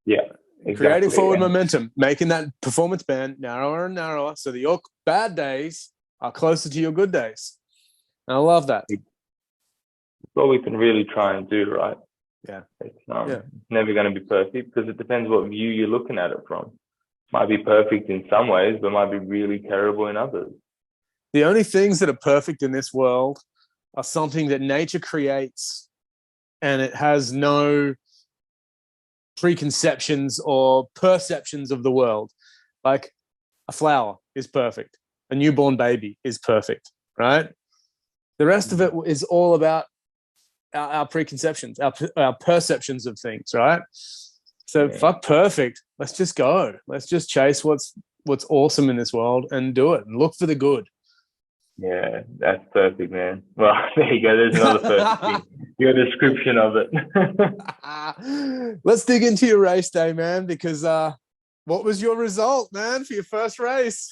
Yeah, exactly. Creating forward momentum, making that performance band narrower and narrower so that your bad days are closer to your good days. And I love that. It's what we can really try and do, right? Yeah. It's never going to be perfect because it depends what view you're looking at it from. Might be perfect in some ways, but might be really terrible in others. The only things that are perfect in this world are something that nature creates and it has no preconceptions or perceptions of the world. Like a flower is perfect. A newborn baby is perfect, right? The rest of it is all about our preconceptions, our perceptions of things, right? So fuck perfect. Let's just go. Let's just chase what's awesome in this world and do it and look for the good. Yeah, that's perfect, man. Well, there you go. There's another perfect thing. Your description of it. Let's dig into your race day, man, because what was your result, man, for your first race?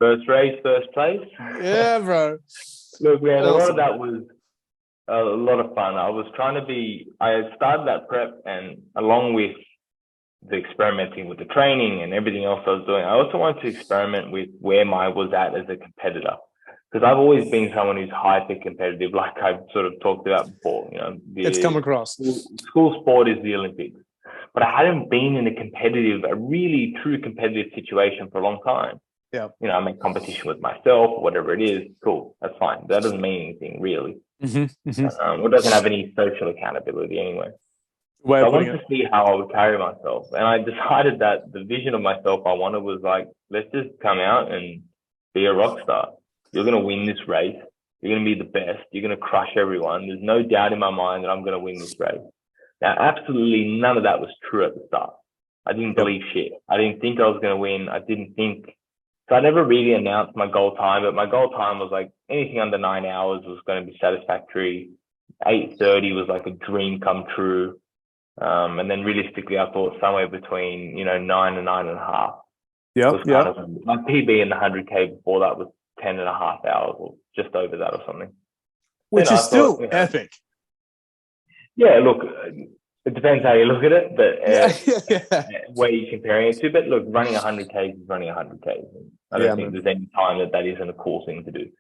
First race, first place? Yeah, bro. Look, man, awesome. A lot of that was a lot of fun. I had started that prep, and along with the experimenting with the training and everything else I was doing, I also wanted to experiment with where I was at as a competitor. Because I've always been someone who's hyper competitive, like I've sort of talked about before. You know, it's come across. School sport is the Olympics, but I hadn't been in a really true competitive situation for a long time. Yeah. You know, I make competition with myself, whatever it is. Cool, that's fine. That doesn't mean anything really. It doesn't have any social accountability anyway. Way So of I putting wanted it. to see how I would carry myself, and I decided that the vision of myself I wanted was like, let's just come out and be a rock star. You're gonna win this race. You're gonna be the best. You're gonna crush everyone. There's no doubt in my mind that I'm gonna win this race. Now, absolutely none of that was true at the start. I didn't Yep. believe shit. I didn't think I was gonna win. I didn't think. So I never really announced my goal time, but my goal time was like anything under 9 hours was going to be satisfactory. 8:30 was like a dream come true. And then realistically, I thought somewhere between, 9 and 9.5 was Yep. kind Yep. of my PB in the 100K before that was 10.5 hours or just over that or something. Which I is thought, still epic. yeah, look, it depends how you look at it, but Yeah. where you're comparing it to. But look, running 100K is running 100K. I don't think Man. there's any time that isn't a cool thing to do.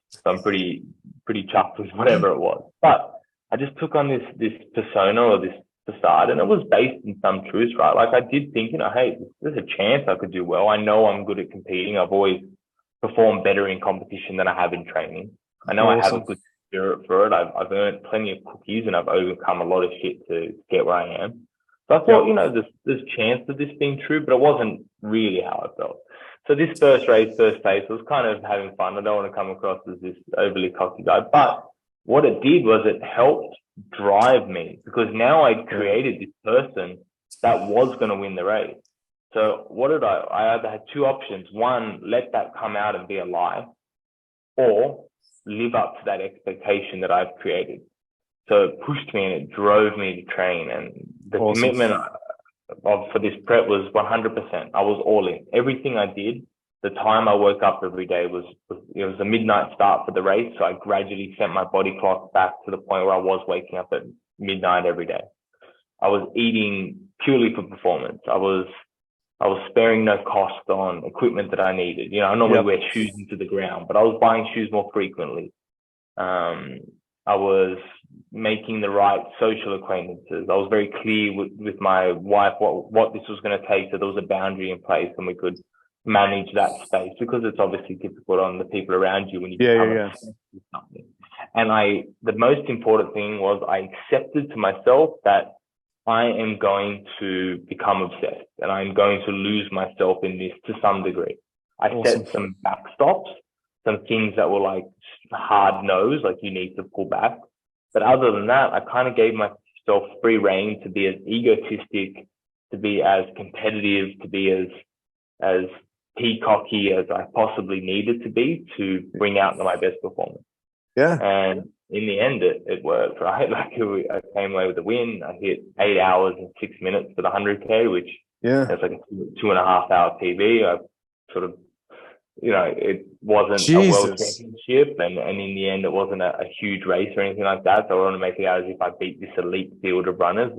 So I'm pretty chuffed with whatever it was. But I just took on this persona or this facade, and it was based in some truth, right? Like I did think, hey, there's a chance I could do well. I know I'm good at competing. I've always performed better in competition than I have in training. I know I have a Awesome. good spirit for it. I've earned plenty of cookies and I've overcome a lot of shit to get where I am. So I thought, Yep. there's chance of this being true, but it wasn't really how I felt. So this first race, first place, was kind of having fun. I don't want to come across as this overly cocky guy, but what it did was it helped drive me because now I created this person that was going to win the race. So what did I either had two options. One, let that come out and be a lie, or live up to that expectation that I've created. So it pushed me and it drove me to train. And the Awesome. commitment for this prep was 100%. I was all in. Everything I did, the time I woke up every day was a midnight start for the race. So I gradually sent my body clock back to the point where I was waking up at midnight every day. I was eating purely for performance. I was sparing no cost on equipment that I needed. I normally wear shoes into the ground, but I was buying shoes more frequently. I was making the right social acquaintances. I was very clear with my wife what this was going to take, so there was a boundary in place and we could manage that space, because it's obviously difficult on the people around you when you become obsessed with something. And the most important thing was I accepted to myself that I am going to become obsessed and I'm going to lose myself in this to some degree. I set some backstops, some things that were like hard no's, like you need to pull back. But other than that, I kind of gave myself free rein to be as egotistic, to be as competitive, to be as peacocky as I possibly needed to be to bring out my best performance. Yeah. And in the end, it worked, right? Like I came away with a win. I hit 8 hours and 6 minutes for the 100K, which is like a 2.5 hour PB. I sort of, it wasn't a world championship, and in the end, it wasn't a huge race or anything like that. So I want to make it out as if I beat this elite field of runners,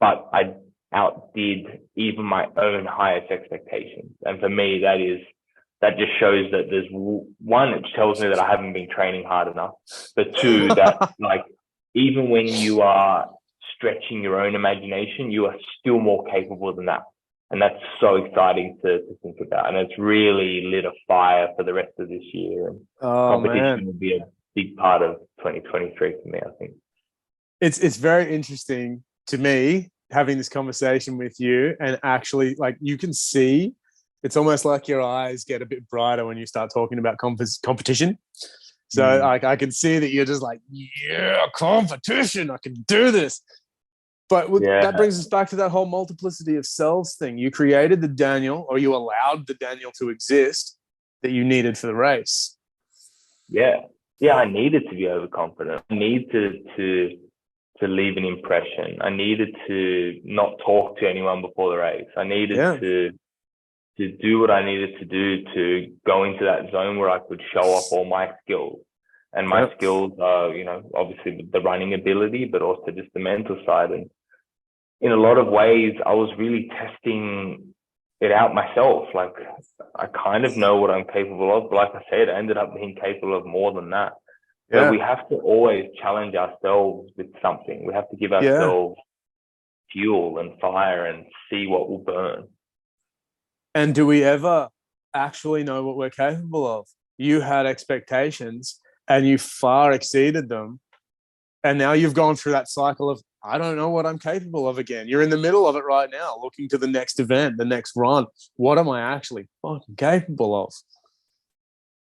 but I outdid even my own highest expectations. And for me, that just shows that there's one, it tells me that I haven't been training hard enough, but two, that like even when you are stretching your own imagination, you are still more capable than that. And that's so exciting to think about. And it's really lit a fire for the rest of this year. And competition will be a big part of 2023 for me, I think. It's very interesting to me having this conversation with you, and actually, like, you can see, it's almost like your eyes get a bit brighter when you start talking about competition. So like I can see that you're just like, yeah, competition, I can do this. But that brings us back to that whole multiplicity of selves thing. You created the Daniel, or you allowed the Daniel to exist that you needed for the race. Yeah, I needed to be overconfident. I need to leave an impression. I needed to not talk to anyone before the race. I needed to do what I needed to do to go into that zone where I could show off all my skills. And my skills are, obviously the running ability, but also just the mental side. And in a lot of ways, I was really testing it out myself. Like, I kind of know what I'm capable of, but like I said, I ended up being capable of more than that. So we have to always challenge ourselves with something. We have to give ourselves fuel and fire and see what will burn. And do we ever actually know what we're capable of. You had expectations and you far exceeded them. And now you've gone through that cycle of, I don't know what I'm capable of again. You're in the middle of it right now, looking to the next event, the next run. What am I actually fucking capable of?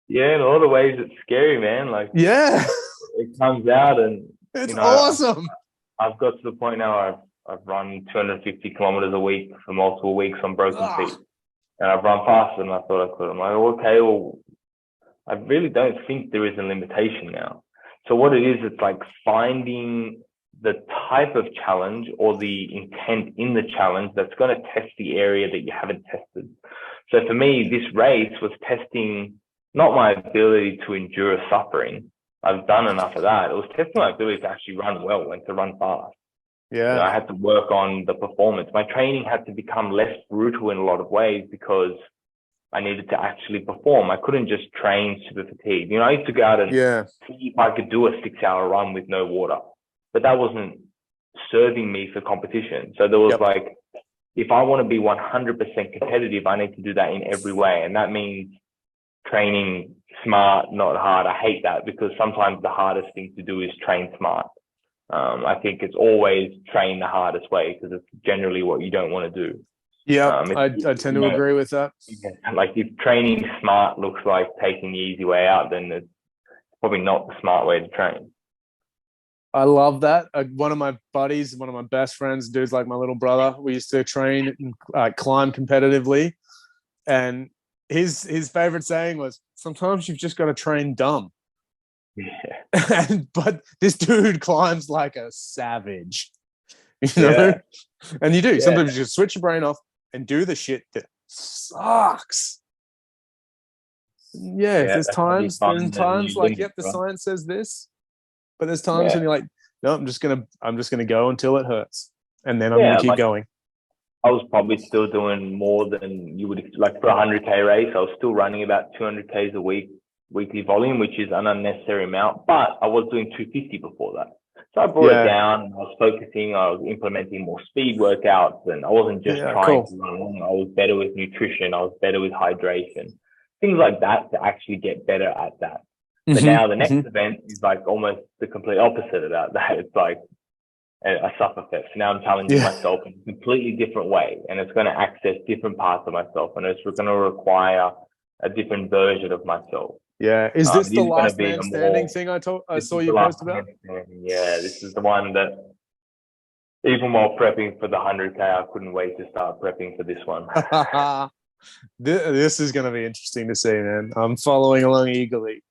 Yeah, in a lot of ways, it's scary, man. Like, yeah, it comes out, and it's awesome. I've got to the point now. I've run 250 kilometers a week for multiple weeks on broken feet, and I've run faster than I thought I could. I'm like, okay, well, I really don't think there is a limitation now. So what it is, it's like finding the type of challenge or the intent in the challenge that's going to test the area that you haven't tested. So for me, this race was testing not my ability to endure suffering. I've done enough of that. It was testing my ability to actually run well and to run fast. Yeah. You know, I had to work on the performance. My training had to become less brutal in a lot of ways because I needed to actually perform. I couldn't just train super fatigue. You know, I used to go out and see if I could do a 6-hour run with no water, but that wasn't serving me for competition. So there was like, if I want to be 100% competitive, I need to do that in every way. And that means training smart, not hard. I hate that because sometimes the hardest thing to do is train smart. I think it's always train the hardest way because it's generally what you don't want to do. Yeah, I tend to agree with that. Like if training smart looks like taking the easy way out, then it's probably not the smart way to train. I love that. One of my buddies, one of my best friends, dudes like my little brother, we used to train and climb competitively. And his favorite saying was, sometimes you've just got to train dumb. Yeah. But this dude climbs like a savage, you know? Yeah. And you do. Sometimes you just switch your brain off and do the shit that sucks. There's times like, the science says this, but there's times when you're like, no, I'm just gonna go until it hurts, and then I'm gonna keep going. I was probably still doing more than you would like for a 100K race. I was still running about 200Ks a week, weekly volume, which is an unnecessary amount, but I was doing 250 before that. So I brought it down. I was focusing. I was implementing more speed workouts, and I wasn't just trying to run along. I was better with nutrition. I was better with hydration, things like that to actually get better at that. But now the next event is like almost the complete opposite of that. It's like a suffer fest. Now I'm challenging myself in a completely different way, and it's going to access different parts of myself, and it's going to require a different version of myself. Yeah. Is this the last man standing thing I saw you post about? Yeah, this is the one that even while prepping for the 100K, I couldn't wait to start prepping for this one. This is going to be interesting to see, man. I'm following along eagerly.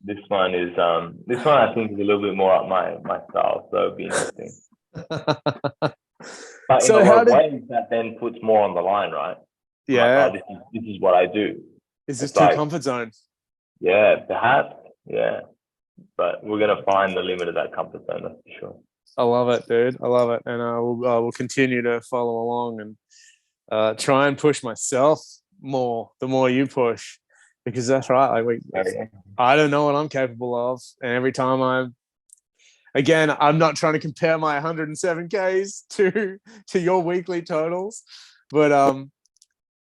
This one I think is a little bit more up my style, so it'll be interesting. But in a lot of ways, that then puts more on the line, right? Yeah. Like, this is what I do. Is this too comfort zone? Yeah, perhaps. Yeah. But we're going to find the limit of that comfort zone, that's for sure. I love it, dude. I love it. And I will continue to follow along and try and push myself more the more you push. Because that's right. Like I don't know what I'm capable of. And every time I'm not trying to compare my 107Ks to your weekly totals. But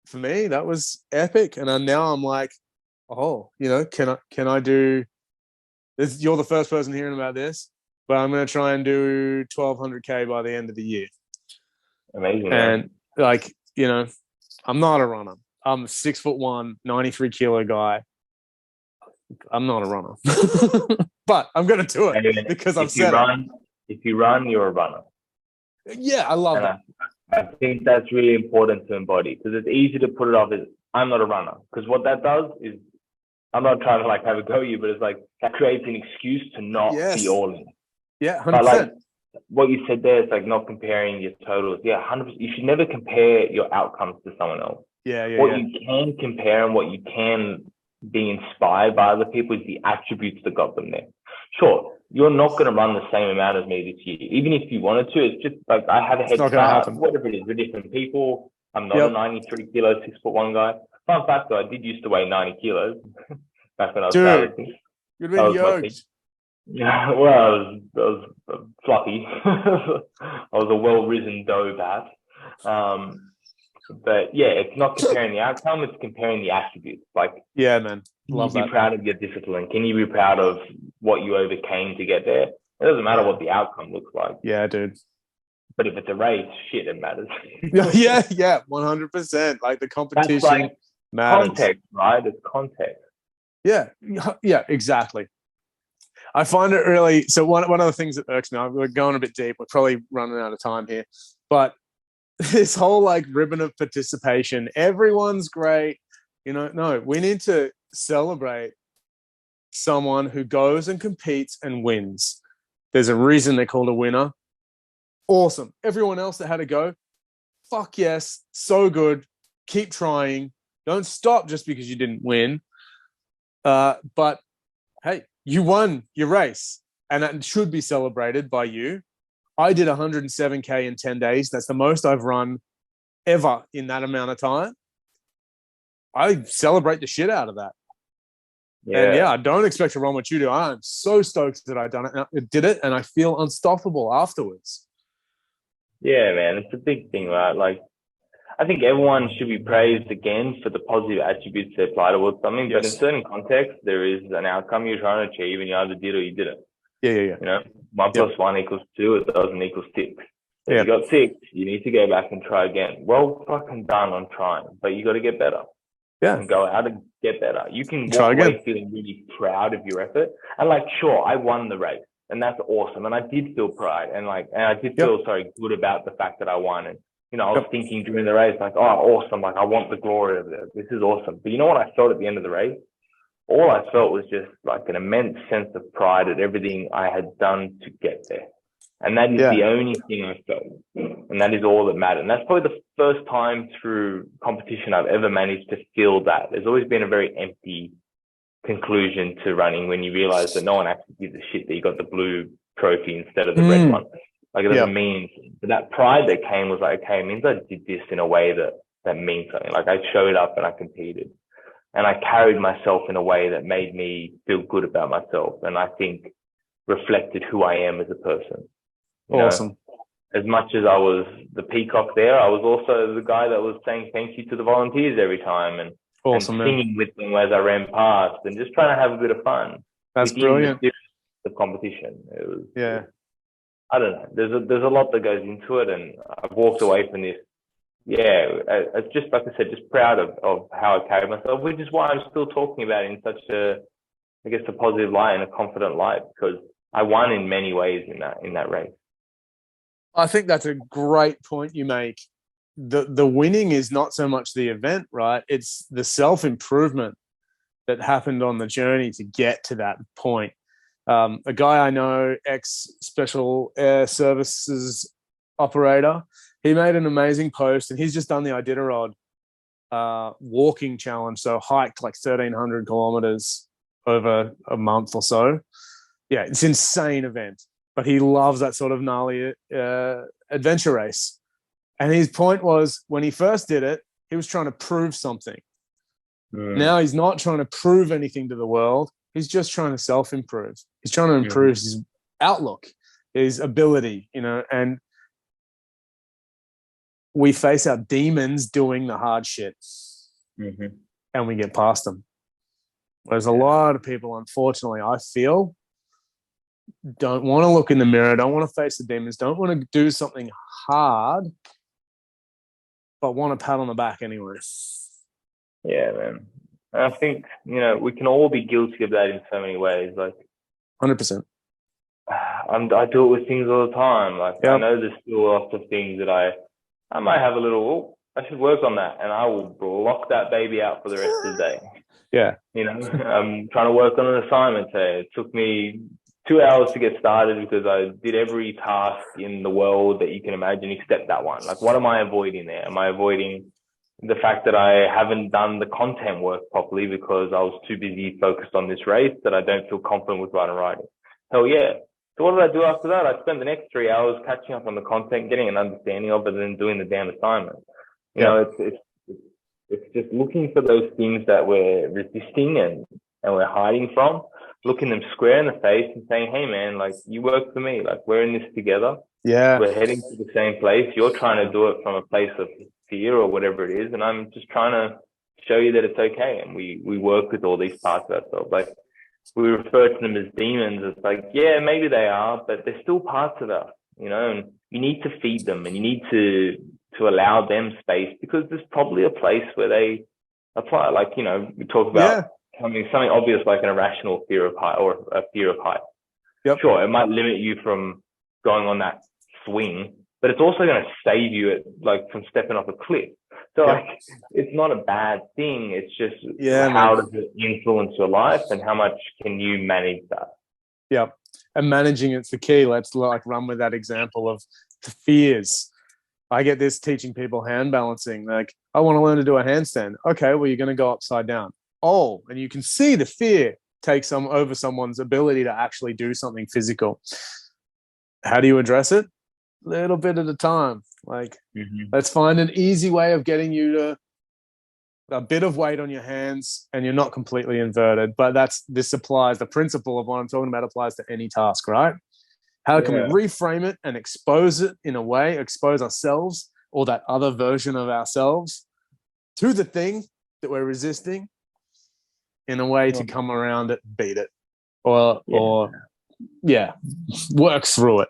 for me, that was epic. And now I'm like, can I do this? You're the first person hearing about this, but I'm going to try and do 1200K by the end of the year. Amazing. And I'm not a runner. I'm a 6'1", 93 kilo guy. I'm not a runner, but I'm going to do it because I've said it. If you run, you're a runner. Yeah, I love that. I think that's really important to embody because it's easy to put it off as I'm not a runner, because what that does is, I'm not trying to like have a go at you, but it's like that creates an excuse to not be all in. Yeah, 100%. But like what you said there is like not comparing your totals. Yeah, 100%. You should never compare your outcomes to someone else. What you can compare and what you can be inspired by other people is the attributes that got them there. Sure, you're not going to run the same amount as me this year. Even if you wanted to, it's just like I have a head start, whatever it is, we're different people. I'm not a 93 kilo, 6'1" guy. Fun fact though, I did used to weigh 90 kilos back when I was powerlifting. You'd been yoked. Yeah, well, I was fluffy. I was a well-risen dough bat. But yeah, it's not comparing the outcome, it's comparing the attributes. Like, Yeah, man. can Love you be that. proud of your discipline? Can you be proud of what you overcame to get there? It doesn't matter what the outcome looks like. Yeah, dude. But if it's a race, shit, it matters. yeah, 100%. Like the competition That's like matters. context, right? It's context. Yeah, exactly. I find it really, so one of the things that irks me, we're going a bit deep, we're probably running out of time here, but this whole like ribbon of participation, everyone's great. No, we need to celebrate someone who goes and competes and wins. There's a reason they're called a winner. Awesome. Everyone else that had a go, fuck yes, so good. Keep trying. Don't stop just because you didn't win. But hey, you won your race, and that should be celebrated by you. I did 107K in 10 days. That's the most I've run ever in that amount of time. I celebrate the shit out of that. Yeah. And I don't expect to run what you do. I'm so stoked that I did it, and I feel unstoppable afterwards. Yeah, man, it's a big thing, right? Like, I think everyone should be praised again for the positive attributes they apply towards something. Yes. But in certain contexts, there is an outcome you're trying to achieve, and you either did or you didn't. Yeah. 1 + 1 = 2. It doesn't equal 6. If you got 6, you need to go back and try again. Well, fucking done on trying, but you got to get better. Yeah. And go out and get better. You can walk away feeling really proud of your effort. And like, sure, I won the race, and that's awesome. And I did feel pride, and I did feel good about the fact that I won. And I was thinking during the race, like, oh, awesome. Like, I want the glory of this. This is awesome. But you know what I felt at the end of the race? All I felt was just like an immense sense of pride at everything I had done to get there. And that is the only thing I felt. And that is all that mattered. And that's probably the first time through competition I've ever managed to feel that. There's always been a very empty conclusion to running when you realize that no one actually gives a shit that you got the blue trophy instead of the red one. Like, it doesn't mean anything. But that pride that came was like, okay, it means I did this in a way that means something. Like, I showed up and I competed. And I carried myself in a way that made me feel good about myself. And I think reflected who I am as a person. Awesome. As much as I was the peacock there, I was also the guy that was saying thank you to the volunteers every time and singing with them as I ran past and just trying to have a bit of fun. That's brilliant. The competition. It was, I don't know. There's a lot that goes into it, and I've walked away from this. It's just like I said, just proud of how I carried myself, which is why I'm still talking about it in such a positive light and a confident light, because I won in many ways in that race. I think that's a great point you make. The winning is not so much the event, right? It's the self-improvement that happened on the journey to get to that point. A guy I know, ex-Special Air Services operator, he made an amazing post, and he's just done the Iditarod walking challenge, so hiked like 1,300 kilometers over a month or so. Yeah, it's an insane event, but he loves that sort of gnarly adventure race. And his point was, when he first did it, he was trying to prove something. Now he's not trying to prove anything to the world. He's just trying to self-improve. He's trying to improve his outlook, his ability, and we face our demons doing the hard shit and we get past them. Whereas a lot of people, unfortunately, I feel, don't want to look in the mirror, don't want to face the demons, don't want to do something hard, but want a pat on the back anyway. Yeah, man. I think, we can all be guilty of that in so many ways. Like, 100%. I do it with things all the time. Like, I know there's still lots of things that I might have a little, I should work on that, and I will block that baby out for the rest of the day. Yeah. I'm trying to work on an assignment today. It took me 2 hours to get started because I did every task in the world that you can imagine except that one. Like, what am I avoiding there? Am I avoiding the fact that I haven't done the content work properly because I was too busy focused on this race that I don't feel confident with writing? Hell yeah. So what did I do after that? I spent the next 3 hours catching up on the content, getting an understanding of it, and then doing the damn assignment. It's just looking for those things that we're resisting and we're hiding from, looking them square in the face and saying, hey man, like, you work for me. Like, we're in this together. Yeah. We're heading to the same place. You're trying to do it from a place of fear or whatever it is. And I'm just trying to show you that it's okay. And we work with all these parts of ourselves. Like, we refer to them as demons. It's like, yeah, maybe they are, but they're still parts of us, you know, and you need to feed them, and you need to allow them space, because there's probably a place where they apply. Like, you know, we talk about something obvious, like an irrational fear of height, or a fear of height. Yep. Sure, it might limit you from going on that swing, but it's also going to save you from stepping off a cliff. So like, it's not a bad thing. It's just how does it influence your life, and how much can you manage that? Yep. And managing it's the key. Let's run with that example of the fears. I get this teaching people hand balancing. Like, I want to learn to do a handstand. Okay, well, you're going to go upside down. Oh, and you can see the fear take over someone's ability to actually do something physical. How do you address it? Little bit at a time. Like, let's find an easy way of getting you to a bit of weight on your hands, and you're not completely inverted. But the principle of what I'm talking about applies to any task, right? How can we reframe it and expose it in a way, expose ourselves or that other version of ourselves to the thing that we're resisting in a way to come around it, beat it, or work through it.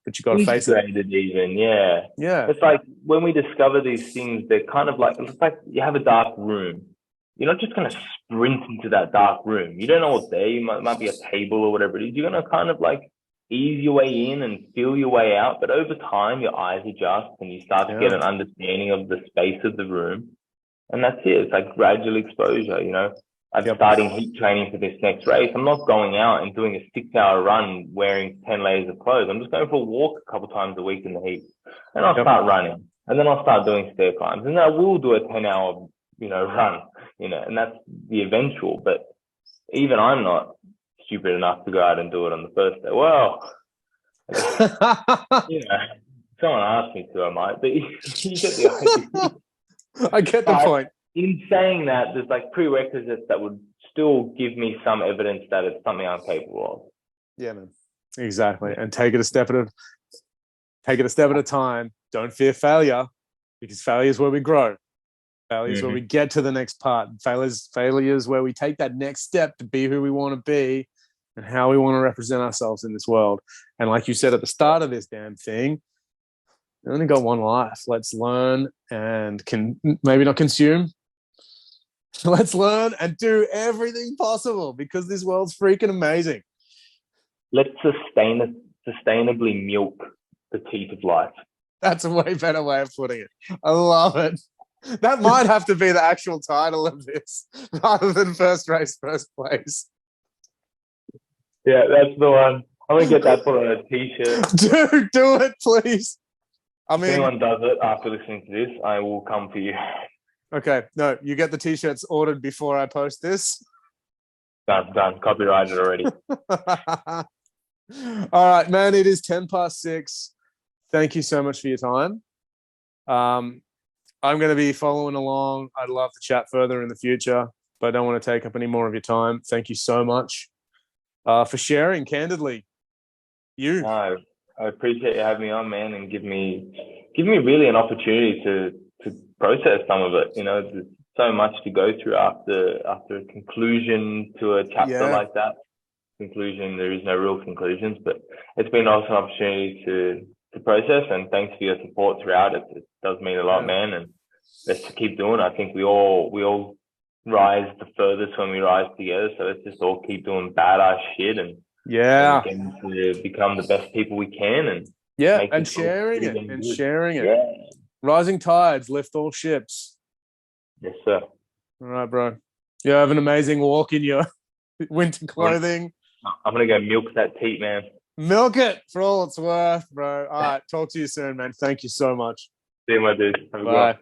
But you got to face it. Even, yeah. It's like when we discover these things, they're kind of like, it's like you have a dark room. You're not just going to sprint into that dark room. You don't know what's there. You might be a table or whatever it is. You're going to kind of like ease your way in and feel your way out. But over time, your eyes adjust and you start to get an understanding of the space of the room. And that's it. It's like gradual exposure, you know. I'm starting heat training for this next race. I'm not going out and doing a 6-hour run wearing 10 layers of clothes. I'm just going for a walk a couple times a week in the heat. And I'll start running. And then I'll start doing stair climbs. And then I will do a 10-hour, run, and that's the eventual. But even I'm not stupid enough to go out and do it on the first day. Well, someone asked me to, I might. But you get the idea. I get the point. In saying that, there's like prerequisites that would still give me some evidence that it's something I'm capable of. Yeah, man. Exactly. And take it a step at a time. Don't fear failure, because failure is where we grow. Failure is where we get to the next part. Failure is where we take that next step to be who we want to be and how we want to represent ourselves in this world. And like you said at the start of this damn thing, we only got one life. Let's learn and maybe not consume. Let's learn and do everything possible, because this world's freaking amazing. Let's sustainably milk the teat of life. That's a way better way of putting it. I love it. That might have to be the actual title of this, rather than first race, first place. Yeah, that's the one. I'm going to get that put on a t-shirt. Dude, do it, please. If anyone does it after listening to this, I will come for you. Okay, no, you get the t-shirts ordered before I post this. Done. Copyrighted already. All right, man, it is 6:10. Thank you so much for your time. I'm going to be following along. I'd love to chat further in the future, but I don't want to take up any more of your time. Thank you so much for sharing candidly. I appreciate you having me on, man, and give me really an opportunity to process some of it. There's so much to go through after a conclusion to a chapter like that. Conclusion, there is no real conclusions, but it's been also an opportunity to process, and thanks for your support throughout it. It does mean a lot, man, and let's keep doing it. I think we all rise the furthest when we rise together, so let's just all keep doing badass shit and to become the best people we can, and sharing it. Yeah. Rising tides lift all ships. Yes, sir. All right, bro. You have an amazing walk in your winter clothing. I'm going to go milk that teat, man. Milk it for all it's worth, bro. All right. Talk to you soon, man. Thank you so much. See you, my dude. Have a good one.